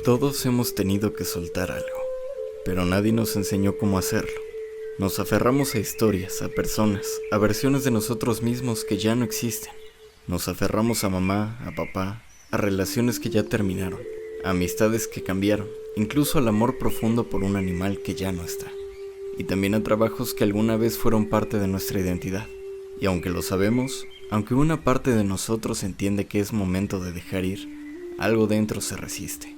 Todos hemos tenido que soltar algo, pero nadie nos enseñó cómo hacerlo. Nos aferramos a historias, a personas, a versiones de nosotros mismos que ya no existen. Nos aferramos a mamá, a papá, a relaciones que ya terminaron, a amistades que cambiaron, incluso al amor profundo por un animal que ya no está. Y también a trabajos que alguna vez fueron parte de nuestra identidad. Y aunque lo sabemos, aunque una parte de nosotros entiende que es momento de dejar ir, algo dentro se resiste.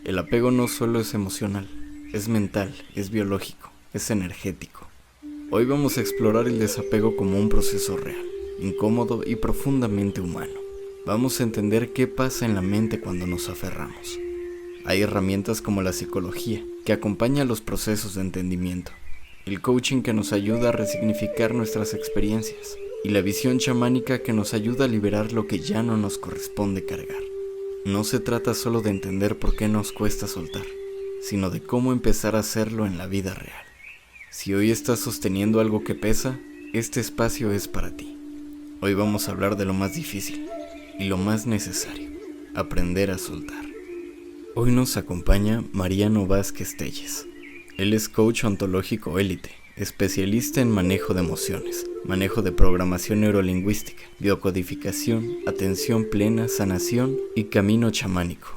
El apego no solo es emocional, es mental, es biológico, es energético. Hoy vamos a explorar el desapego como un proceso real, incómodo y profundamente humano. Vamos a entender qué pasa en la mente cuando nos aferramos. Hay herramientas como la psicología, que acompaña los procesos de entendimiento, el coaching que nos ayuda a resignificar nuestras experiencias, y la visión chamánica que nos ayuda a liberar lo que ya no nos corresponde cargar. No se trata solo de entender por qué nos cuesta soltar, sino de cómo empezar a hacerlo en la vida real. Si hoy estás sosteniendo algo que pesa, este espacio es para ti. Hoy vamos a hablar de lo más difícil y lo más necesario, aprender a soltar. Hoy nos acompaña Mariano Vázquez Telles. Él es coach ontológico élite, especialista en manejo de emociones, manejo de programación neurolingüística, biocodificación, atención plena, sanación y camino chamánico.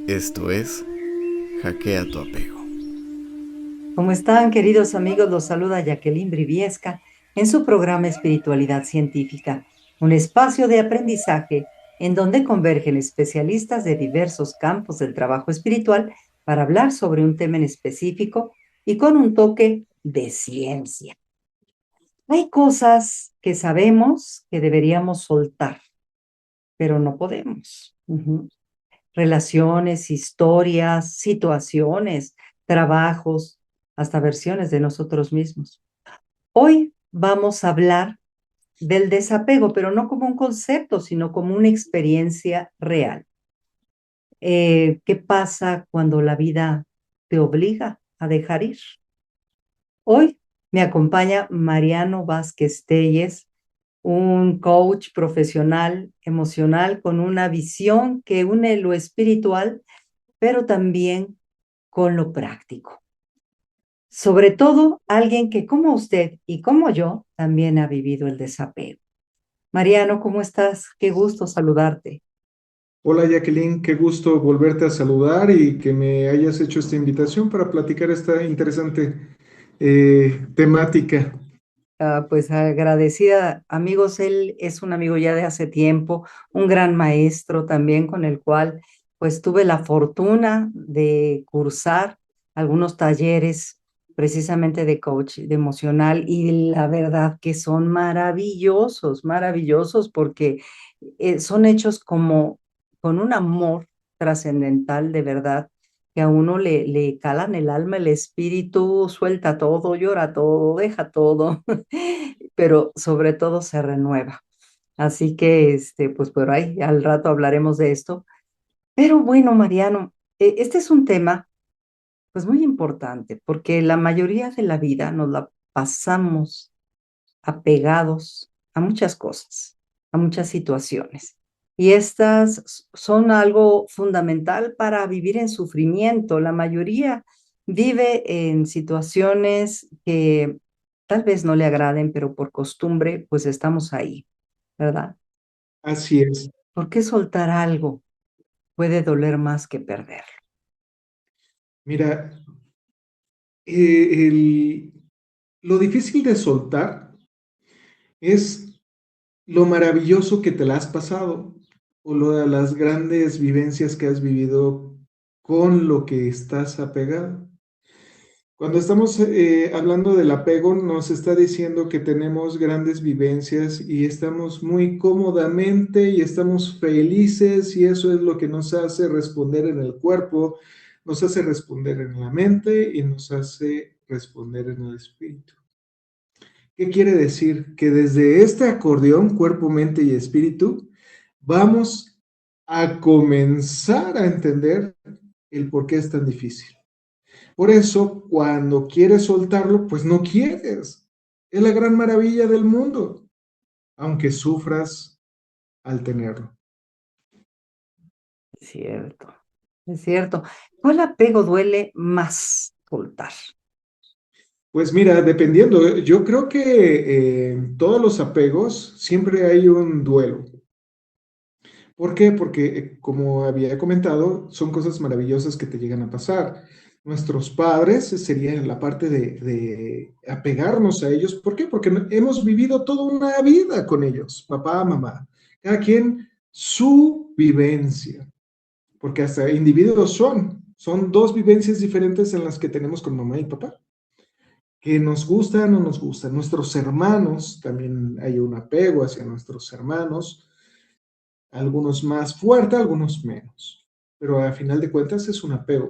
Esto es Hackea tu apego. ¿Cómo están, queridos amigos? Los saluda Jacqueline Briviesca en su programa Espiritualidad Científica, un espacio de aprendizaje en donde convergen especialistas de diversos campos del trabajo espiritual para hablar sobre un tema en específico y con un toque de ciencia. Hay cosas que sabemos que deberíamos soltar, pero no podemos. Relaciones, historias, situaciones, trabajos, hasta versiones de nosotros mismos. Hoy vamos a hablar del desapego, pero no como un concepto, sino como una experiencia real. ¿Qué pasa cuando la vida te obliga a dejar ir? Hoy me acompaña Mariano Vázquez Telles, un coach profesional emocional con una visión que une lo espiritual, pero también con lo práctico. Sobre todo, alguien que como usted y como yo también ha vivido el desapego. Mariano, ¿cómo estás? Qué gusto saludarte. Hola Jacqueline, qué gusto volverte a saludar y que me hayas hecho esta invitación para platicar esta interesante temática. Pues agradecida, amigos, él es un amigo ya de hace tiempo, un gran maestro también con el cual pues tuve la fortuna de cursar algunos talleres precisamente de coach de emocional y la verdad que son maravillosos, maravillosos porque son hechos como con un amor trascendental de verdad que a uno le calan el alma, el espíritu, suelta todo, llora todo, deja todo, pero sobre todo se renueva. Así que, pues por ahí al rato hablaremos de esto. Pero bueno, Mariano, este es un tema pues muy importante porque la mayoría de la vida nos la pasamos apegados a muchas cosas, a muchas situaciones. Y estas son algo fundamental para vivir en sufrimiento. La mayoría vive en situaciones que tal vez no le agraden, pero por costumbre, pues estamos ahí, ¿verdad? Así es. ¿Por qué soltar algo puede doler más que perderlo? Mira, lo difícil de soltar es lo maravilloso que te la has pasado o lo de las grandes vivencias que has vivido con lo que estás apegado. Cuando estamos hablando del apego, nos está diciendo que tenemos grandes vivencias y estamos muy cómodamente y estamos felices y eso es lo que nos hace responder en el cuerpo, nos hace responder en la mente y nos hace responder en el espíritu. ¿Qué quiere decir? Que desde este acordeón, cuerpo, mente y espíritu, vamos a comenzar a entender el por qué es tan difícil. Por eso, cuando quieres soltarlo, pues no quieres. Es la gran maravilla del mundo, aunque sufras al tenerlo. Cierto. es cierto. ¿Cuál apego duele más soltar? Pues mira, dependiendo, yo creo que en todos los apegos siempre hay un duelo. ¿Por qué? Porque, como había comentado, son cosas maravillosas que te llegan a pasar. Nuestros padres sería en la parte de apegarnos a ellos. ¿Por qué? Porque hemos vivido toda una vida con ellos, papá, mamá. Cada quien su vivencia, porque hasta individuos son dos vivencias diferentes en las que tenemos con mamá y papá, que nos gusta o no nos gusta. Nuestros hermanos, también hay un apego hacia nuestros hermanos, algunos más fuerte, algunos menos, pero a final de cuentas es un apego.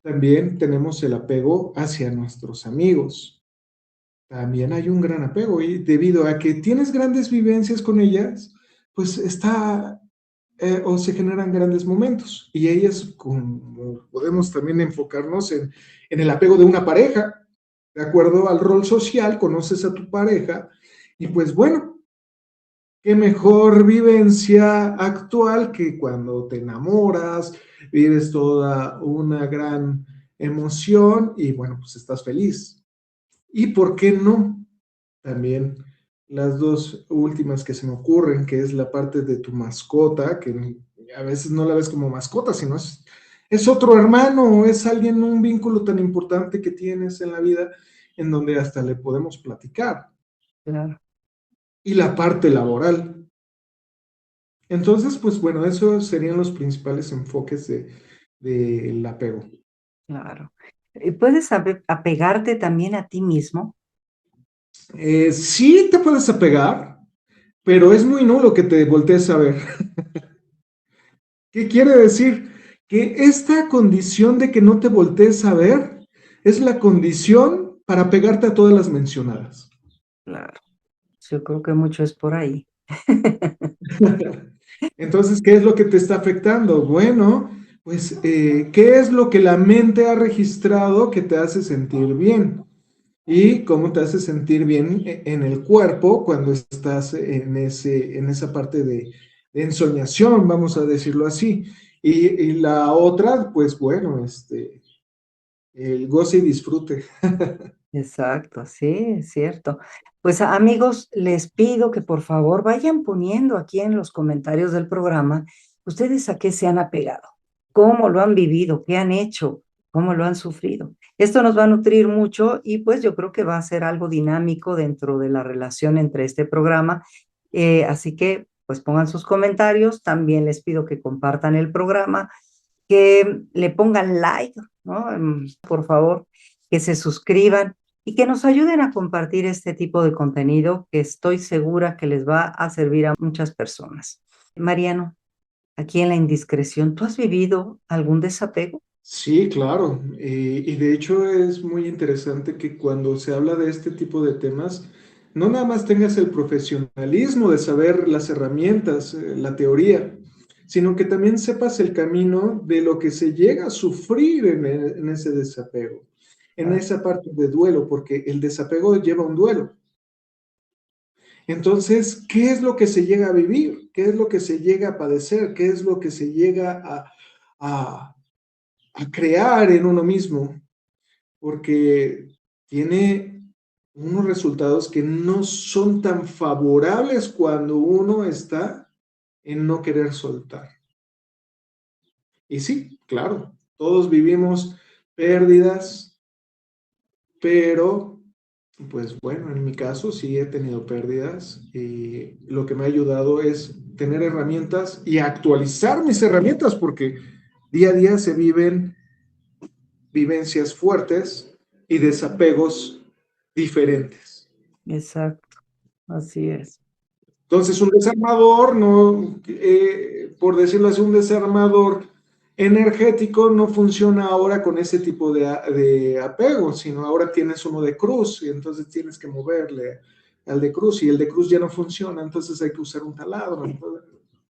También tenemos el apego hacia nuestros amigos. También hay un gran apego y debido a que tienes grandes vivencias con ellas, pues está o se generan grandes momentos. Y ellas, como podemos también enfocarnos en el apego de una pareja, de acuerdo al rol social, conoces a tu pareja y pues bueno, qué mejor vivencia actual que cuando te enamoras, vives toda una gran emoción y bueno, pues estás feliz. ¿Y por qué no? También las dos últimas que se me ocurren, que es la parte de tu mascota, que a veces no la ves como mascota, sino es otro hermano, es alguien, un vínculo tan importante que tienes en la vida, en donde hasta le podemos platicar. Claro, Y la parte laboral. Entonces, pues bueno, esos serían los principales enfoques del apego. claro. ¿Puedes apegarte también a ti mismo? Sí te puedes apegar, pero es muy nulo que te voltees a ver. ¿Qué quiere decir? Que esta condición de que no te voltees a ver es la condición para pegarte a todas las mencionadas. Claro, yo creo que mucho es por ahí. Entonces, ¿qué es lo que te está afectando? Bueno, pues, ¿qué es lo que la mente ha registrado que te hace sentir bien? Y cómo te hace sentir bien en el cuerpo cuando estás en esa parte de ensoñación, vamos a decirlo así. Y la otra, pues bueno, el goce y disfrute. Exacto, sí, es cierto. Pues amigos, les pido que por favor vayan poniendo aquí en los comentarios del programa ustedes a qué se han apegado, cómo lo han vivido, qué han hecho, cómo lo han sufrido. Esto nos va a nutrir mucho y pues yo creo que va a ser algo dinámico dentro de la relación entre este programa. Así que pues pongan sus comentarios. También les pido que compartan el programa, que le pongan like, ¿no? Por favor, que se suscriban y que nos ayuden a compartir este tipo de contenido que estoy segura que les va a servir a muchas personas. Mariano, aquí en la indiscreción, ¿tú has vivido algún desapego? Sí, claro. Y de hecho es muy interesante que cuando se habla de este tipo de temas, no nada más tengas el profesionalismo de saber las herramientas, la teoría, sino que también sepas el camino de lo que se llega a sufrir en ese desapego, en Ah, esa parte de duelo, porque el desapego lleva un duelo. Entonces, ¿qué es lo que se llega a vivir? ¿Qué es lo que se llega a padecer? ¿Qué es lo que se llega a a crear en uno mismo? Porque tiene unos resultados que no son tan favorables cuando uno está en no querer soltar. Y sí, claro, todos vivimos pérdidas, pero pues bueno, en mi caso sí he tenido pérdidas y lo que me ha ayudado es tener herramientas y actualizar mis herramientas porque día a día se viven vivencias fuertes y desapegos diferentes. exacto, así es. Entonces, un desarmador, no, por decirlo así, un desarmador energético no funciona ahora con ese tipo de apego, sino ahora tienes uno de cruz y entonces tienes que moverle al de cruz y el de cruz ya no funciona, entonces hay que usar un taladro.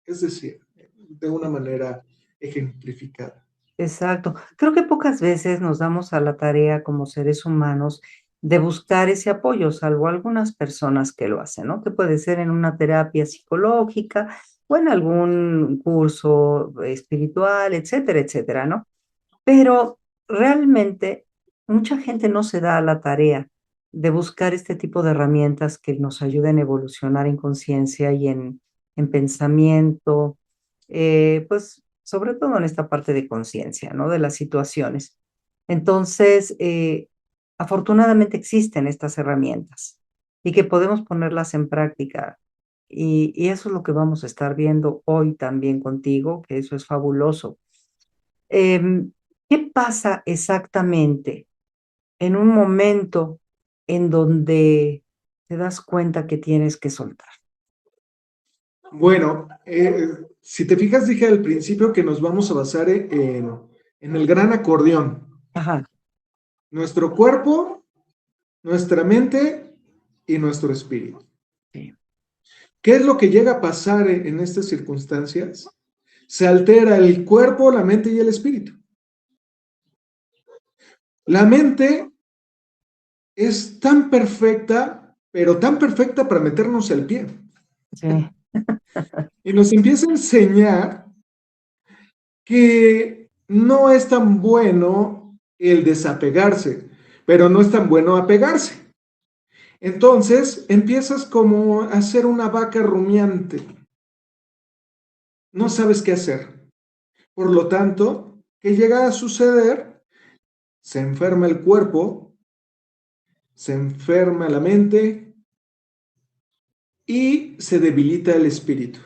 Es decir, de una manera ejemplificada. Exacto. Creo que pocas veces nos damos a la tarea como seres humanos de buscar ese apoyo, salvo algunas personas que lo hacen, ¿no? Que puede ser en una terapia psicológica o en algún curso espiritual, etcétera, etcétera, ¿no? Pero realmente mucha gente no se da a la tarea de buscar este tipo de herramientas que nos ayuden a evolucionar en conciencia y en pensamiento, pues sobre todo en esta parte de conciencia, ¿no? De las situaciones. Entonces, afortunadamente existen estas herramientas y que podemos ponerlas en práctica. Y eso es lo que vamos a estar viendo hoy también contigo, que eso es fabuloso. Em, ¿Qué pasa exactamente en un momento en donde te das cuenta que tienes que soltar? Bueno, si te fijas, dije al principio que nos vamos a basar en el gran acordeón. Ajá, Nuestro cuerpo, nuestra mente y nuestro espíritu. sí, ¿Qué es lo que llega a pasar en estas circunstancias? Se altera el cuerpo, la mente y el espíritu. La mente es tan perfecta, pero tan perfecta para meternos el pie. sí, Y nos empieza a enseñar que no es tan bueno el desapegarse, pero no es tan bueno apegarse. Entonces empiezas como a ser una vaca rumiante. No sabes qué hacer. Por lo tanto, ¿qué llega a suceder? Se enferma el cuerpo, se enferma la mente y se debilita el espíritu.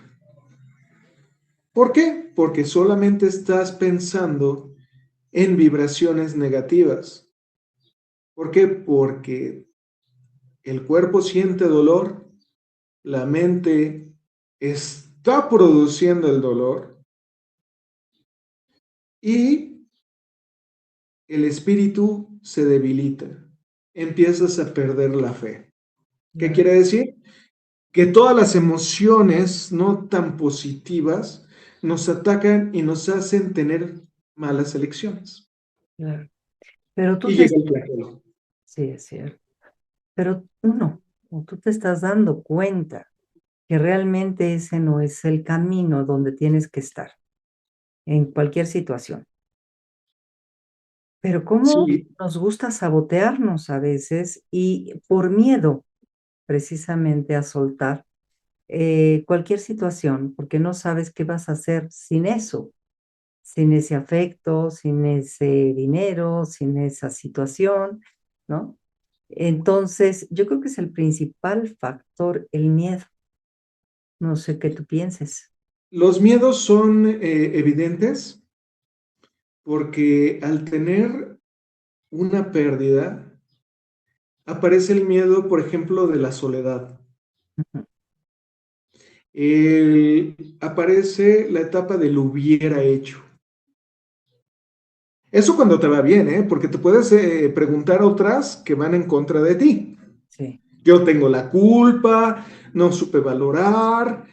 ¿Por qué? Porque solamente estás pensando en vibraciones negativas. ¿Por qué? Porque el cuerpo siente dolor, la mente está produciendo el dolor y el espíritu se debilita. Empiezas a perder la fe. ¿Qué claro, quiere decir? Que todas las emociones no tan positivas nos atacan y nos hacen tener malas elecciones. claro. Pero tú Y te, llega el flagelo. sí, es cierto, pero uno, o tú te estás dando cuenta que realmente ese no es el camino donde tienes que estar en cualquier situación. Pero cómo Sí, nos gusta sabotearnos a veces y por miedo precisamente a soltar cualquier situación, porque no sabes qué vas a hacer sin eso, sin ese afecto, sin ese dinero, sin esa situación, ¿no? Entonces, yo creo que es el principal factor, el miedo. No sé qué tú pienses. los miedos son evidentes porque al tener una pérdida, aparece el miedo, por ejemplo, de la soledad. Ujú. Aparece la etapa del hubiera hecho. Eso cuando te va bien, ¿eh? Porque te puedes preguntar otras que van en contra de ti. Sí, Yo tengo la culpa, no supe valorar.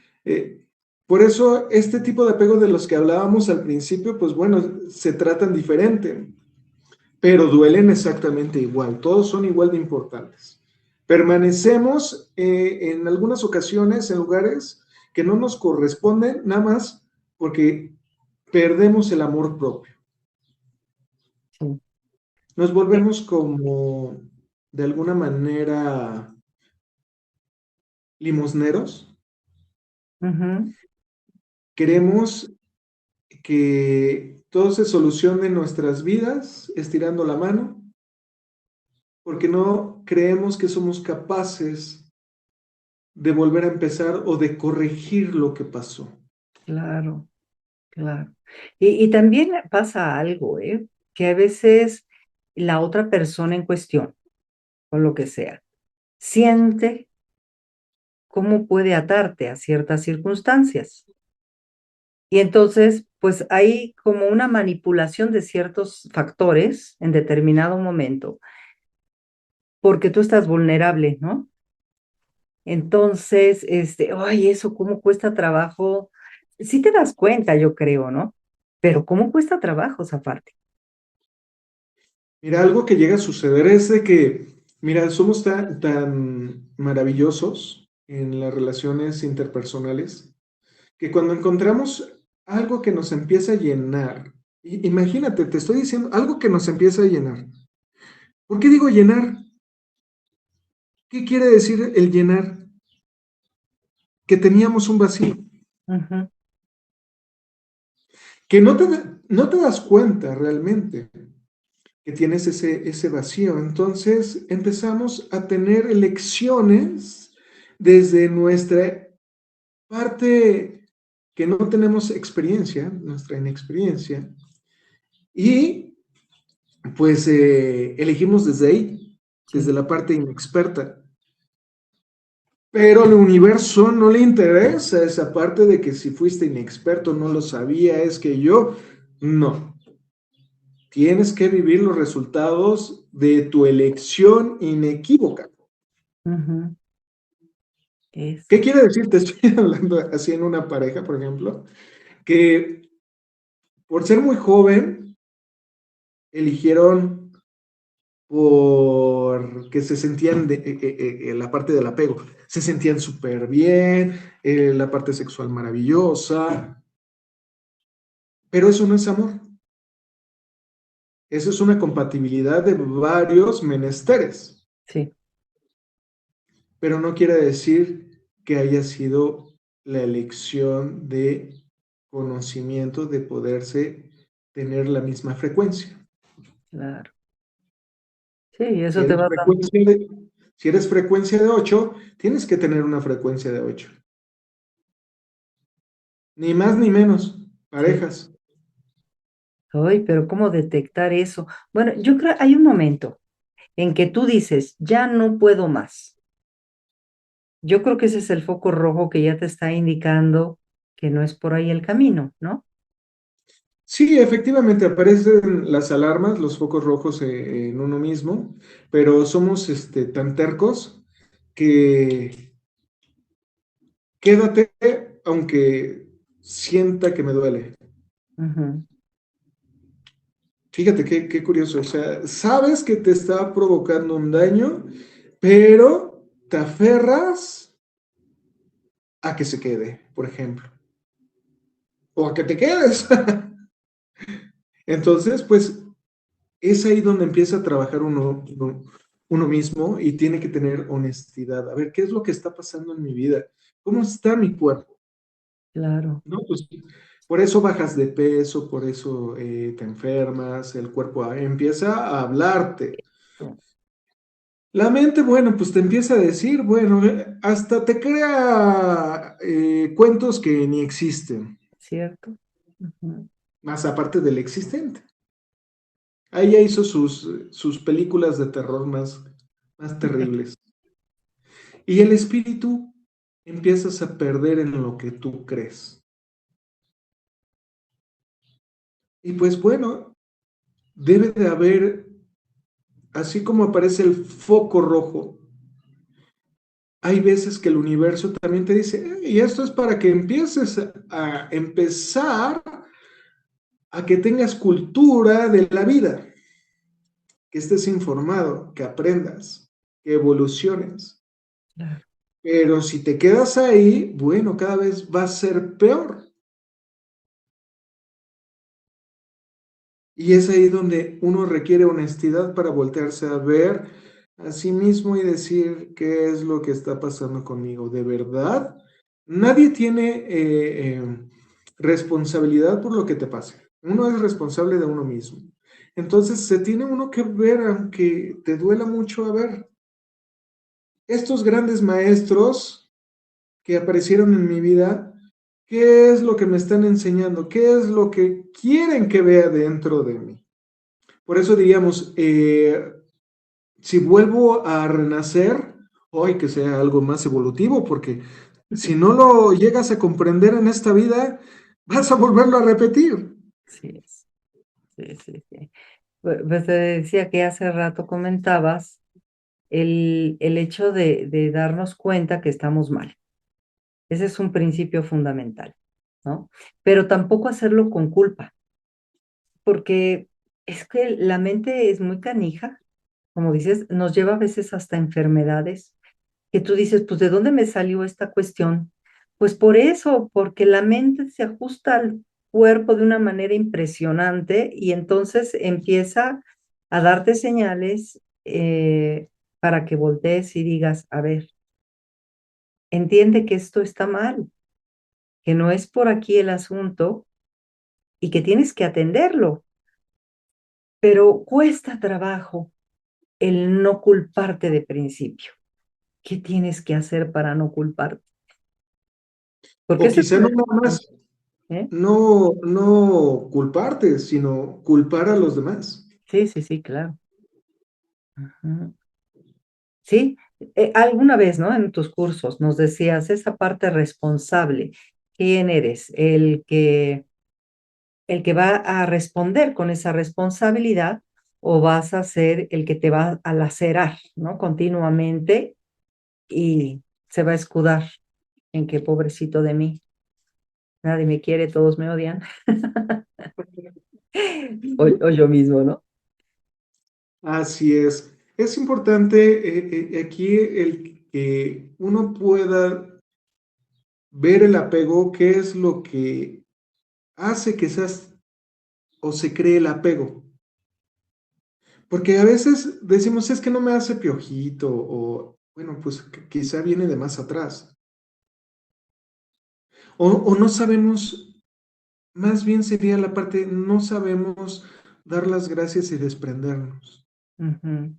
Por eso este tipo de apego de los que hablábamos al principio, pues bueno, se tratan diferente, pero duelen exactamente igual. Todos son igual de importantes. Permanecemos en algunas ocasiones en lugares que no nos corresponden, nada más porque perdemos el amor propio. sí. Nos volvemos como, de alguna manera, limosneros. Ujú. Queremos que todo se solucione en nuestras vidas estirando la mano, porque no creemos que somos capaces de volver a empezar o de corregir lo que pasó. Claro, claro. Y también pasa algo, ¿eh? Que a veces la otra persona en cuestión, o lo que sea, siente cómo puede atarte a ciertas circunstancias. Y entonces, pues hay como una manipulación de ciertos factores en determinado momento, porque tú estás vulnerable, ¿no? Entonces, ay, eso cómo cuesta trabajo. Sí te das cuenta, yo creo, ¿no? Pero cómo cuesta trabajo esa parte. Mira, algo que llega a suceder es de que, mira, somos tan maravillosos en las relaciones interpersonales que cuando encontramos algo que nos empieza a llenar, imagínate, te estoy diciendo algo que nos empieza a llenar. ¿Por qué digo llenar? ¿Qué quiere decir el llenar? Que teníamos un vacío, Ujú. que no te das cuenta realmente que tienes ese vacío. Entonces empezamos a tener elecciones desde nuestra parte que no tenemos experiencia, nuestra inexperiencia, y pues elegimos desde ahí, desde Sí, la parte inexperta. Pero al universo no le interesa esa parte de que si fuiste inexperto no lo sabía, es que yo no. Tienes que vivir los resultados de tu elección inequívoca. ujú, ¿Qué eso, quiere decir? Te estoy hablando así en una pareja, por ejemplo, que por ser muy joven eligieron porque se sentían la parte del apego, se sentían súper bien, la parte sexual maravillosa, pero eso no es amor. Eso es una compatibilidad de varios menesteres, sí, pero no quiere decir que haya sido la elección de conocimiento de poderse tener la misma frecuencia. claro. Sí, Si eso te eres va dando, frecuencia de, si eres frecuencia de 8, tienes que tener una frecuencia de 8. Ni más ni menos. sí. Parejas. Ay, pero ¿cómo detectar eso? Bueno, yo creo hay un momento en que tú dices, ya no puedo más. Yo creo que ese es el foco rojo que ya te está indicando que no es por ahí el camino, ¿no? Sí, efectivamente aparecen las alarmas, los focos rojos en uno mismo, pero somos tan tercos que quédate aunque sienta que me duele. Ujú, Fíjate qué curioso, o sea, sabes que te está provocando un daño, pero te aferras a que se quede, por ejemplo, o a que te quedes. Entonces, pues es ahí donde empieza a trabajar uno mismo y tiene que tener honestidad. A ver, ¿qué es lo que está pasando en mi vida? ¿Cómo está mi cuerpo? claro. ¿No? Pues por eso bajas de peso, por eso te enfermas, el cuerpo empieza a hablarte. Eso, La mente, bueno, pues te empieza a decir, bueno, hasta te crea cuentos que ni existen, ¿cierto? Ujú. más aparte del existente. Ahí ya hizo sus películas de terror más terribles. Y el espíritu empiezas a perder en lo que tú crees. Y pues bueno, debe de haber, así como aparece el foco rojo, hay veces que el universo también te dice, y esto es para que empieces a empezar a que tengas cultura de la vida, que estés informado, que aprendas, que evoluciones. Claro, Pero si te quedas ahí, bueno, cada vez va a ser peor. Y es ahí donde uno requiere honestidad para voltearse a ver a sí mismo y decir qué es lo que está pasando conmigo. ¿De verdad? Nadie tiene responsabilidad por lo que te pase. Uno es responsable de uno mismo. Entonces se tiene uno que ver, aunque te duela mucho, a ver, estos grandes maestros que aparecieron en mi vida, ¿qué es lo que me están enseñando? ¿Qué es lo que quieren que vea dentro de mí? Por eso diríamos, si vuelvo a renacer, hoy que sea algo más evolutivo, porque si no lo llegas a comprender en esta vida, vas a volverlo a repetir. sí es. Sí, sí, sí. Pues te decía que hace rato comentabas el hecho de darnos cuenta que estamos mal. Ese es un principio fundamental, ¿no? Pero tampoco hacerlo con culpa, porque es que la mente es muy canija, como dices, nos lleva a veces hasta enfermedades que tú dices, pues, ¿de dónde me salió esta cuestión? Pues por eso, porque la mente se ajusta al cuerpo de una manera impresionante y entonces empieza a darte señales para que voltees y digas, a ver, entiende que esto está mal, que no es por aquí el asunto y que tienes que atenderlo, pero cuesta trabajo el no culparte de principio. ¿Qué tienes que hacer para no culparte? Porque O ese es quizá un no nada más, ejercicio, ¿eh? no culparte, sino culpar a los demás. Sí, sí, sí, claro. Ajá. Sí, alguna vez, ¿no? En tus cursos nos decías esa parte responsable. ¿Quién eres? El que va a responder con esa responsabilidad o vas a ser el que te va a lacerar, ¿no? Continuamente y se va a escudar en que pobrecito de mí, nadie me quiere, todos me odian. O yo mismo, ¿no? Así es. Es importante aquí el que uno pueda ver el apego, qué es lo que hace que seas o se cree el apego. Porque a veces decimos, es que no me hace piojito o, bueno, pues quizá viene de más atrás. O no sabemos, más bien sería la parte, no sabemos dar las gracias y desprendernos. Ujú,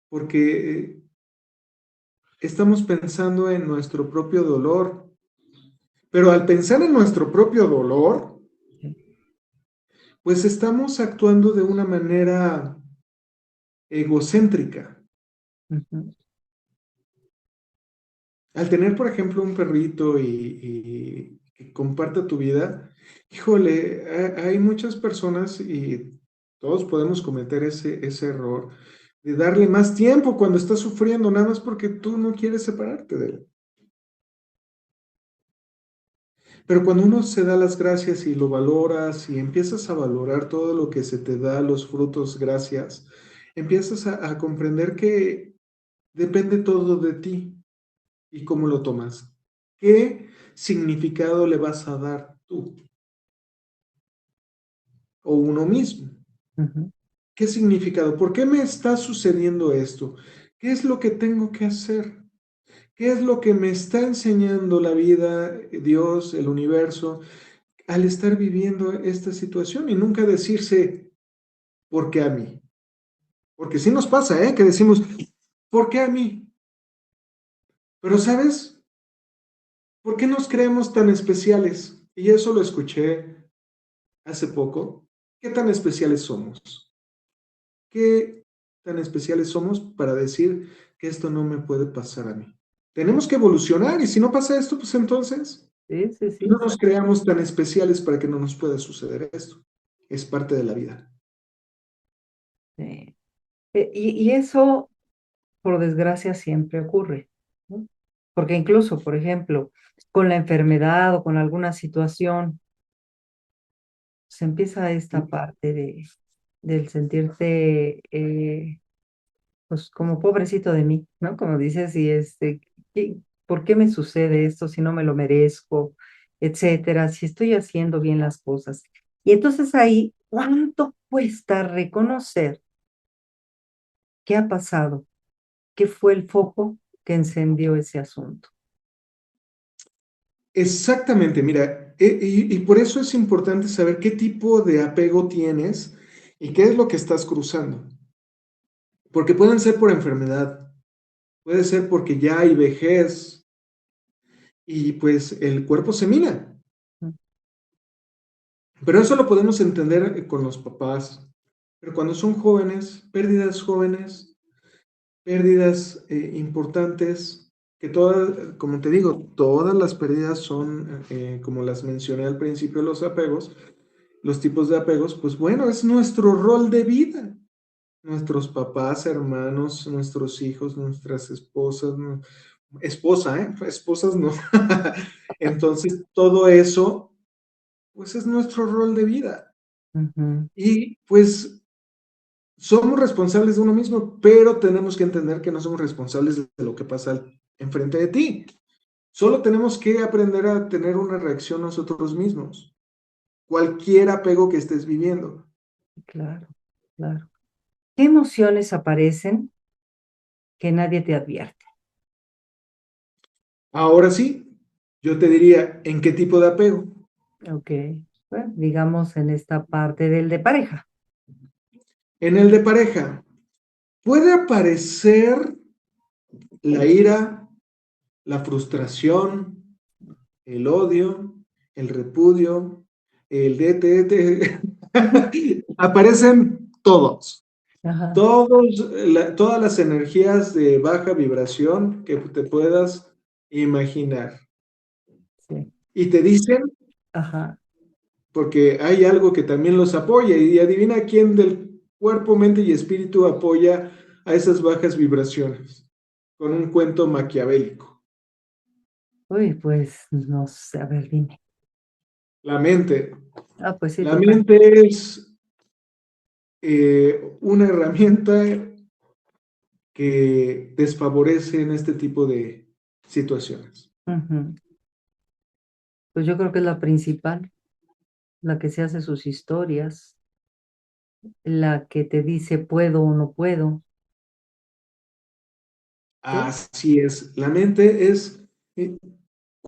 Porque estamos pensando en nuestro propio dolor. Pero al pensar en nuestro propio dolor, sí, pues estamos actuando de una manera egocéntrica. ujú, Al tener, por ejemplo, un perrito y que comparte tu vida, híjole, hay muchas personas y todos podemos cometer ese error de darle más tiempo cuando está sufriendo, nada más porque tú no quieres separarte de él. Pero cuando uno se da las gracias y lo valoras y empiezas a valorar todo lo que se te da, los frutos, gracias, empiezas a comprender que depende todo de ti y cómo lo tomas. ¿Qué significado le vas a dar tú o uno mismo? ujú, ¿Qué significado? ¿Por qué me está sucediendo esto? ¿Qué es lo que tengo que hacer? ¿Qué es lo que me está enseñando la vida, Dios, el universo, al estar viviendo esta situación y nunca decirse, ¿por qué a mí? Porque sí nos pasa, ¿eh? Que decimos, ¿por qué a mí? Pero ¿sabes? ¿Por qué nos creemos tan especiales? Y eso lo escuché hace poco. ¿Qué tan especiales somos? ¿Qué tan especiales somos para decir que esto no me puede pasar a mí? Tenemos que evolucionar y si no pasa esto, pues entonces sí, sí, sí, no nos creamos tan especiales para que no nos pueda suceder esto. Es parte de la vida. sí. Y eso, por desgracia, siempre ocurre, ¿no? Porque incluso, por ejemplo, con la enfermedad o con alguna situación, se empieza esta parte del sentirte, pues, como pobrecito de mí, ¿no? Como dices, y ¿por qué me sucede esto si no me lo merezco, etcétera, si estoy haciendo bien las cosas? Y entonces ahí, ¿cuánto cuesta reconocer qué ha pasado? ¿Qué fue el foco que encendió ese asunto? Exactamente, mira, y por eso es importante saber qué tipo de apego tienes y qué es lo que estás cruzando. Porque pueden ser por enfermedad, puede ser porque ya hay vejez y pues el cuerpo se mina. Pero eso lo podemos entender con los papás. Pero cuando son jóvenes, pérdidas importantes, que todas, como te digo, todas las pérdidas son, como las mencioné al principio, los apegos, los tipos de apegos, pues bueno, es nuestro rol de vida. Nuestros papás, hermanos, nuestros hijos, nuestras esposas, esposa, ¿eh? Esposas no. Entonces, todo eso, pues es nuestro rol de vida. Ujú, Y pues somos responsables de uno mismo, pero tenemos que entender que no somos responsables de lo que pasa enfrente de ti. Solo tenemos que aprender a tener una reacción nosotros mismos. Cualquier apego que estés viviendo. Claro, claro. ¿Qué emociones aparecen que nadie te advierte? Ahora sí, yo te diría, ¿en qué tipo de apego? Ok, bueno, digamos en esta parte del de pareja. En el de pareja, puede aparecer la ira, la frustración, el odio, el repudio, el DTT. Aparecen todos. Ajá, Todas las energías de baja vibración que te puedas imaginar. sí, Y te dicen, ajá, porque hay algo que también los apoya, y adivina quién del cuerpo, mente y espíritu apoya a esas bajas vibraciones, con un cuento maquiavélico. uy, pues no sé, a ver, dime. La mente. Ah, pues sí, La total. mente es una herramienta que desfavorece en este tipo de situaciones. Ujú. Pues yo creo que es la principal, la que se hace sus historias, la que te dice puedo o no puedo. ¿Sí? Así es, la mente es, eh,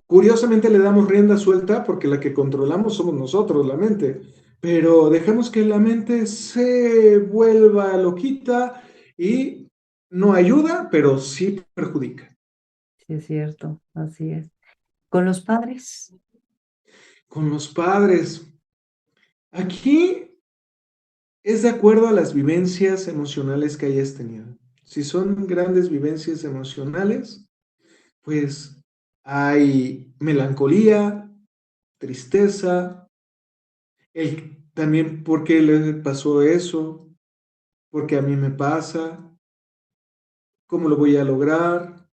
curiosamente le damos rienda suelta porque la que controlamos somos nosotros, la mente, pero dejamos que la mente se vuelva loquita y no ayuda, pero sí perjudica. Sí, es cierto, así es. Con los padres, Con los padres, aquí es de acuerdo a las vivencias emocionales que hayas tenido. Si son grandes vivencias emocionales, pues hay melancolía, tristeza, también por qué le pasó eso, porque a mí me pasa, cómo lo voy a lograr,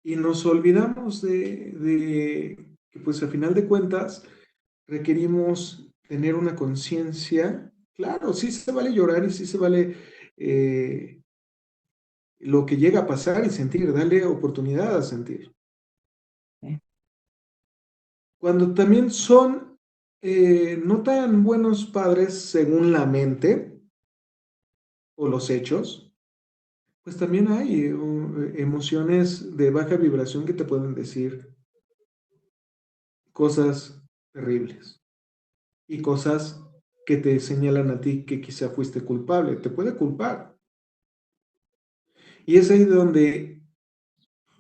y nos olvidamos de que pues a final de cuentas requerimos tener una conciencia. Claro, sí se vale llorar y sí se vale lo que llega a pasar y sentir, darle oportunidad a sentir. eh, Cuando también son no tan buenos padres según la mente o los hechos, pues también hay emociones de baja vibración que te pueden decir cosas terribles y cosas que te señalan a ti que quizá fuiste culpable, te puede culpar. Y es ahí donde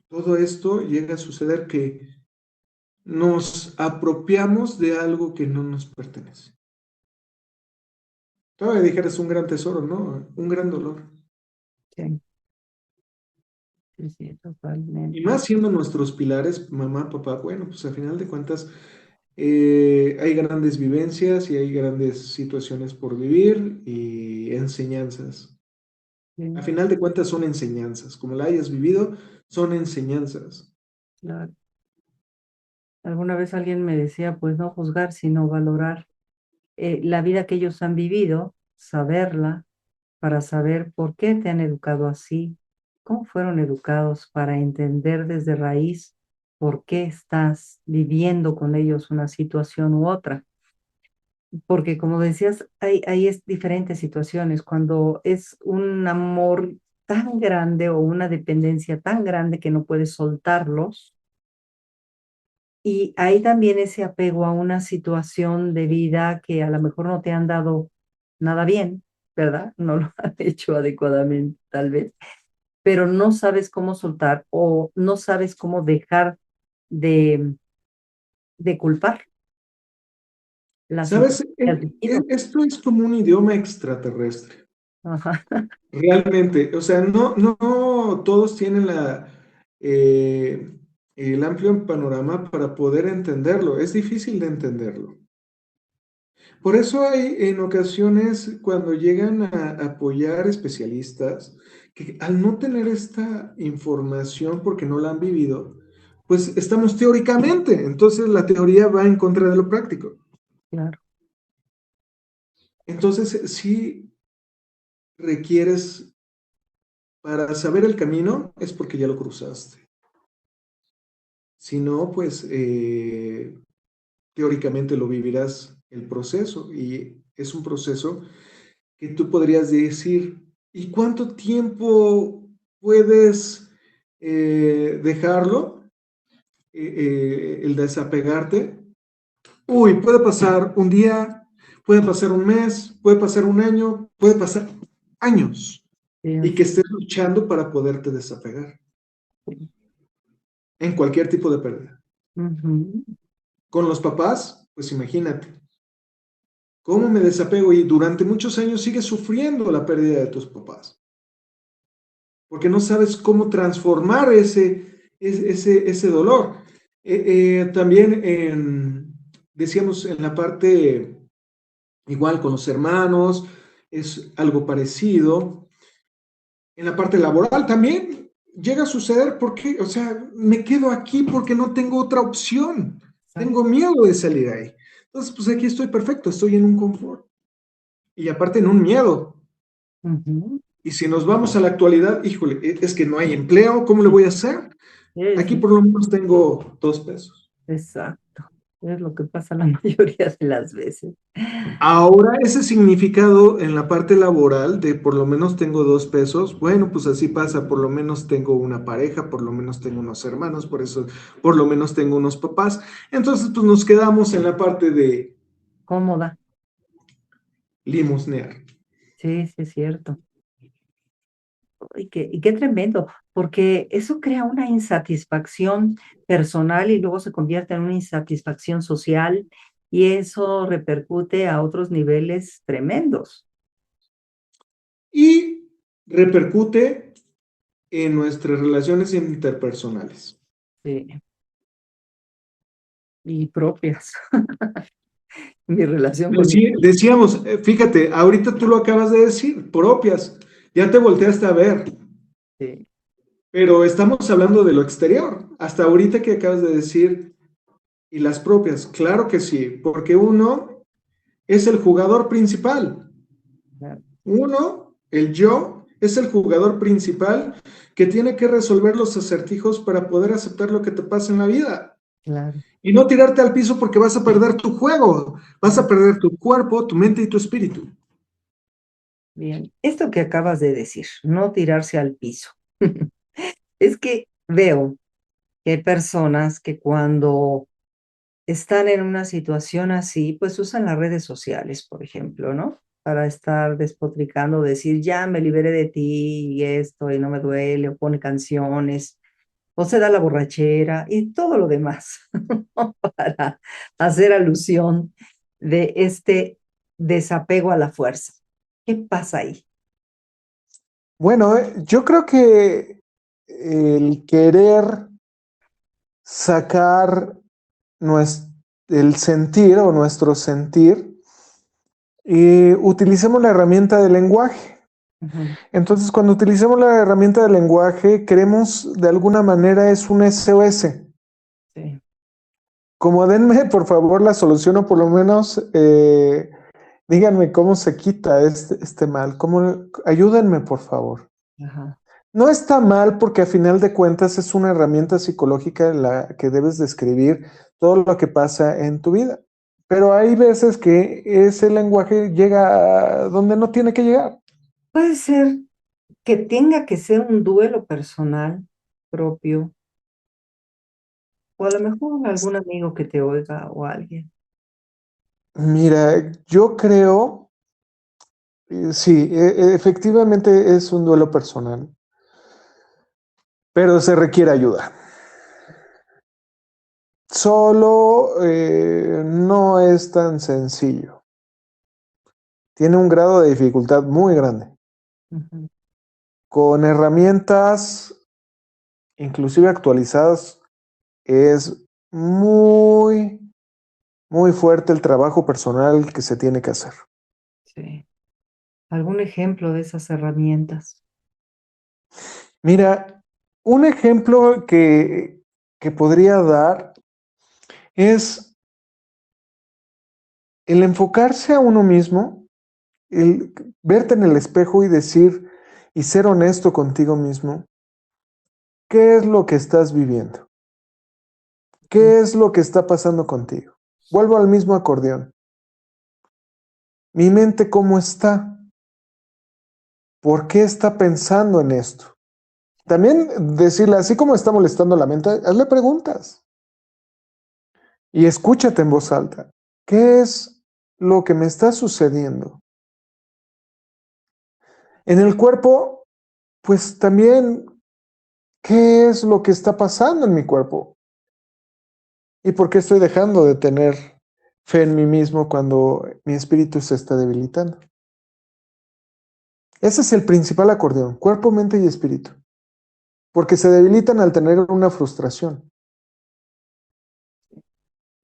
todo esto llega a suceder, que nos apropiamos de algo que no nos pertenece. Todavía dijeras un gran tesoro, ¿no? Un gran dolor. sí, sí, sí, Y totalmente. más siendo nuestros pilares, mamá, papá, bueno, pues al final de cuentas hay grandes vivencias y hay grandes situaciones por vivir y enseñanzas. A Sí, final de cuentas son enseñanzas, como la hayas vivido, son enseñanzas. claro. Alguna vez alguien me decía, pues no juzgar, sino valorar la vida que ellos han vivido, saberla, para saber por qué te han educado así, cómo fueron educados, para entender desde raíz por qué estás viviendo con ellos una situación u otra. Porque como decías, hay diferentes situaciones. Cuando es un amor tan grande o una dependencia tan grande que no puedes soltarlos, y hay también ese apego a una situación de vida que a lo mejor no te han dado nada bien, ¿verdad? No lo han hecho adecuadamente, tal vez, pero no sabes cómo soltar o no sabes cómo dejar de, de culpar la situación ¿Sabes? que has vivido. Esto es como un idioma extraterrestre. Ajá, Realmente, o sea, no todos tienen eh, el amplio panorama para poder entenderlo. Es difícil de entenderlo. Por eso hay en ocasiones cuando llegan a apoyar especialistas que al no tener esta información porque no la han vivido, pues estamos teóricamente, entonces la teoría va en contra de lo práctico. claro, Entonces, sí requieres, para saber el camino, es porque ya lo cruzaste. Si no, pues teóricamente lo vivirás el proceso y es un proceso que tú podrías decir, ¿y cuánto tiempo puedes dejarlo, el desapegarte? Uy, puede pasar un día, puede pasar un mes, puede pasar un año, puede pasar años Sí, y que estés luchando para poderte desapegar en cualquier tipo de pérdida. ujú, Con los papás, pues imagínate, ¿cómo me desapego? Y durante muchos años sigues sufriendo la pérdida de tus papás, porque no sabes cómo transformar ese dolor. También decíamos en la parte, igual con los hermanos, es algo parecido. En la parte laboral también llega a suceder porque, o sea, me quedo aquí porque no tengo otra opción. exacto, Tengo miedo de salir ahí. Entonces, pues aquí estoy perfecto, estoy en un confort. Y aparte en un miedo. ujú, Y si nos vamos a la actualidad, híjole, es que no hay empleo, ¿cómo le voy a hacer? sí, Aquí sí, por lo menos tengo 2 pesos. exacto. Es lo que pasa la mayoría de las veces. Ahora, ese significado en la parte laboral de por lo menos tengo 2 pesos, bueno, pues así pasa, por lo menos tengo una pareja, por lo menos tengo unos hermanos, por eso, por lo menos tengo unos papás. Entonces, pues nos quedamos en la parte de Cómoda. limosnear. Sí, sí, es cierto. Y qué tremendo, porque eso crea una insatisfacción personal y luego se convierte en una insatisfacción social y eso repercute a otros niveles tremendos. Y repercute en nuestras relaciones interpersonales. Sí, y propias. Mi relación con mi... Decíamos, fíjate, ahorita tú lo acabas de decir, propias, ya te volteaste a ver, Sí, pero estamos hablando de lo exterior, hasta ahorita que acabas de decir, y las propias, claro que sí, porque uno es el jugador principal, claro, uno, el yo, es el jugador principal que tiene que resolver los acertijos para poder aceptar lo que te pasa en la vida. claro. Y no tirarte al piso porque vas a perder tu juego, vas a perder tu cuerpo, tu mente y tu espíritu. Bien, esto que acabas de decir, no tirarse al piso. Es que veo que hay personas que cuando están en una situación así, pues usan las redes sociales, por ejemplo, ¿no? Para estar despotricando, decir, ya me liberé de ti y esto y no me duele, o pone canciones, o se da la borrachera y todo lo demás, ¿no? Para hacer alusión de este desapego a la fuerza. ¿Qué pasa ahí? Bueno, yo creo que el querer sacar el sentir o nuestro sentir, utilicemos la herramienta del lenguaje. Ujú, Entonces, cuando utilicemos la herramienta del lenguaje, queremos de alguna manera es un SOS. sí, Como denme por favor la solución o por lo menos díganme cómo se quita este mal. Ayúdenme por favor. ajá. No está mal porque a final de cuentas es una herramienta psicológica en la que debes describir todo lo que pasa en tu vida. Pero hay veces que ese lenguaje llega a donde no tiene que llegar. Puede ser que tenga que ser un duelo personal propio, o a lo mejor algún amigo que te oiga o alguien. Mira, yo creo, sí, efectivamente es un duelo personal, pero se requiere ayuda. Solo no es tan sencillo. Tiene un grado de dificultad muy grande. Ujú, Con herramientas, inclusive actualizadas, es muy, muy fuerte el trabajo personal que se tiene que hacer. sí. ¿Algún ejemplo de esas herramientas? Mira, un ejemplo que podría dar es el enfocarse a uno mismo, el verte en el espejo y decir y ser honesto contigo mismo, ¿qué es lo que estás viviendo? ¿Qué es lo que está pasando contigo? Vuelvo al mismo acordeón. Mi mente, ¿cómo está? ¿Por qué está pensando en esto? También decirle, así como está molestando la mente, hazle preguntas y escúchate en voz alta. ¿Qué es lo que me está sucediendo? En el cuerpo, pues también, ¿qué es lo que está pasando en mi cuerpo? ¿Y por qué estoy dejando de tener fe en mí mismo cuando mi espíritu se está debilitando? Ese es el principal acordeón, cuerpo, mente y espíritu, porque se debilitan al tener una frustración.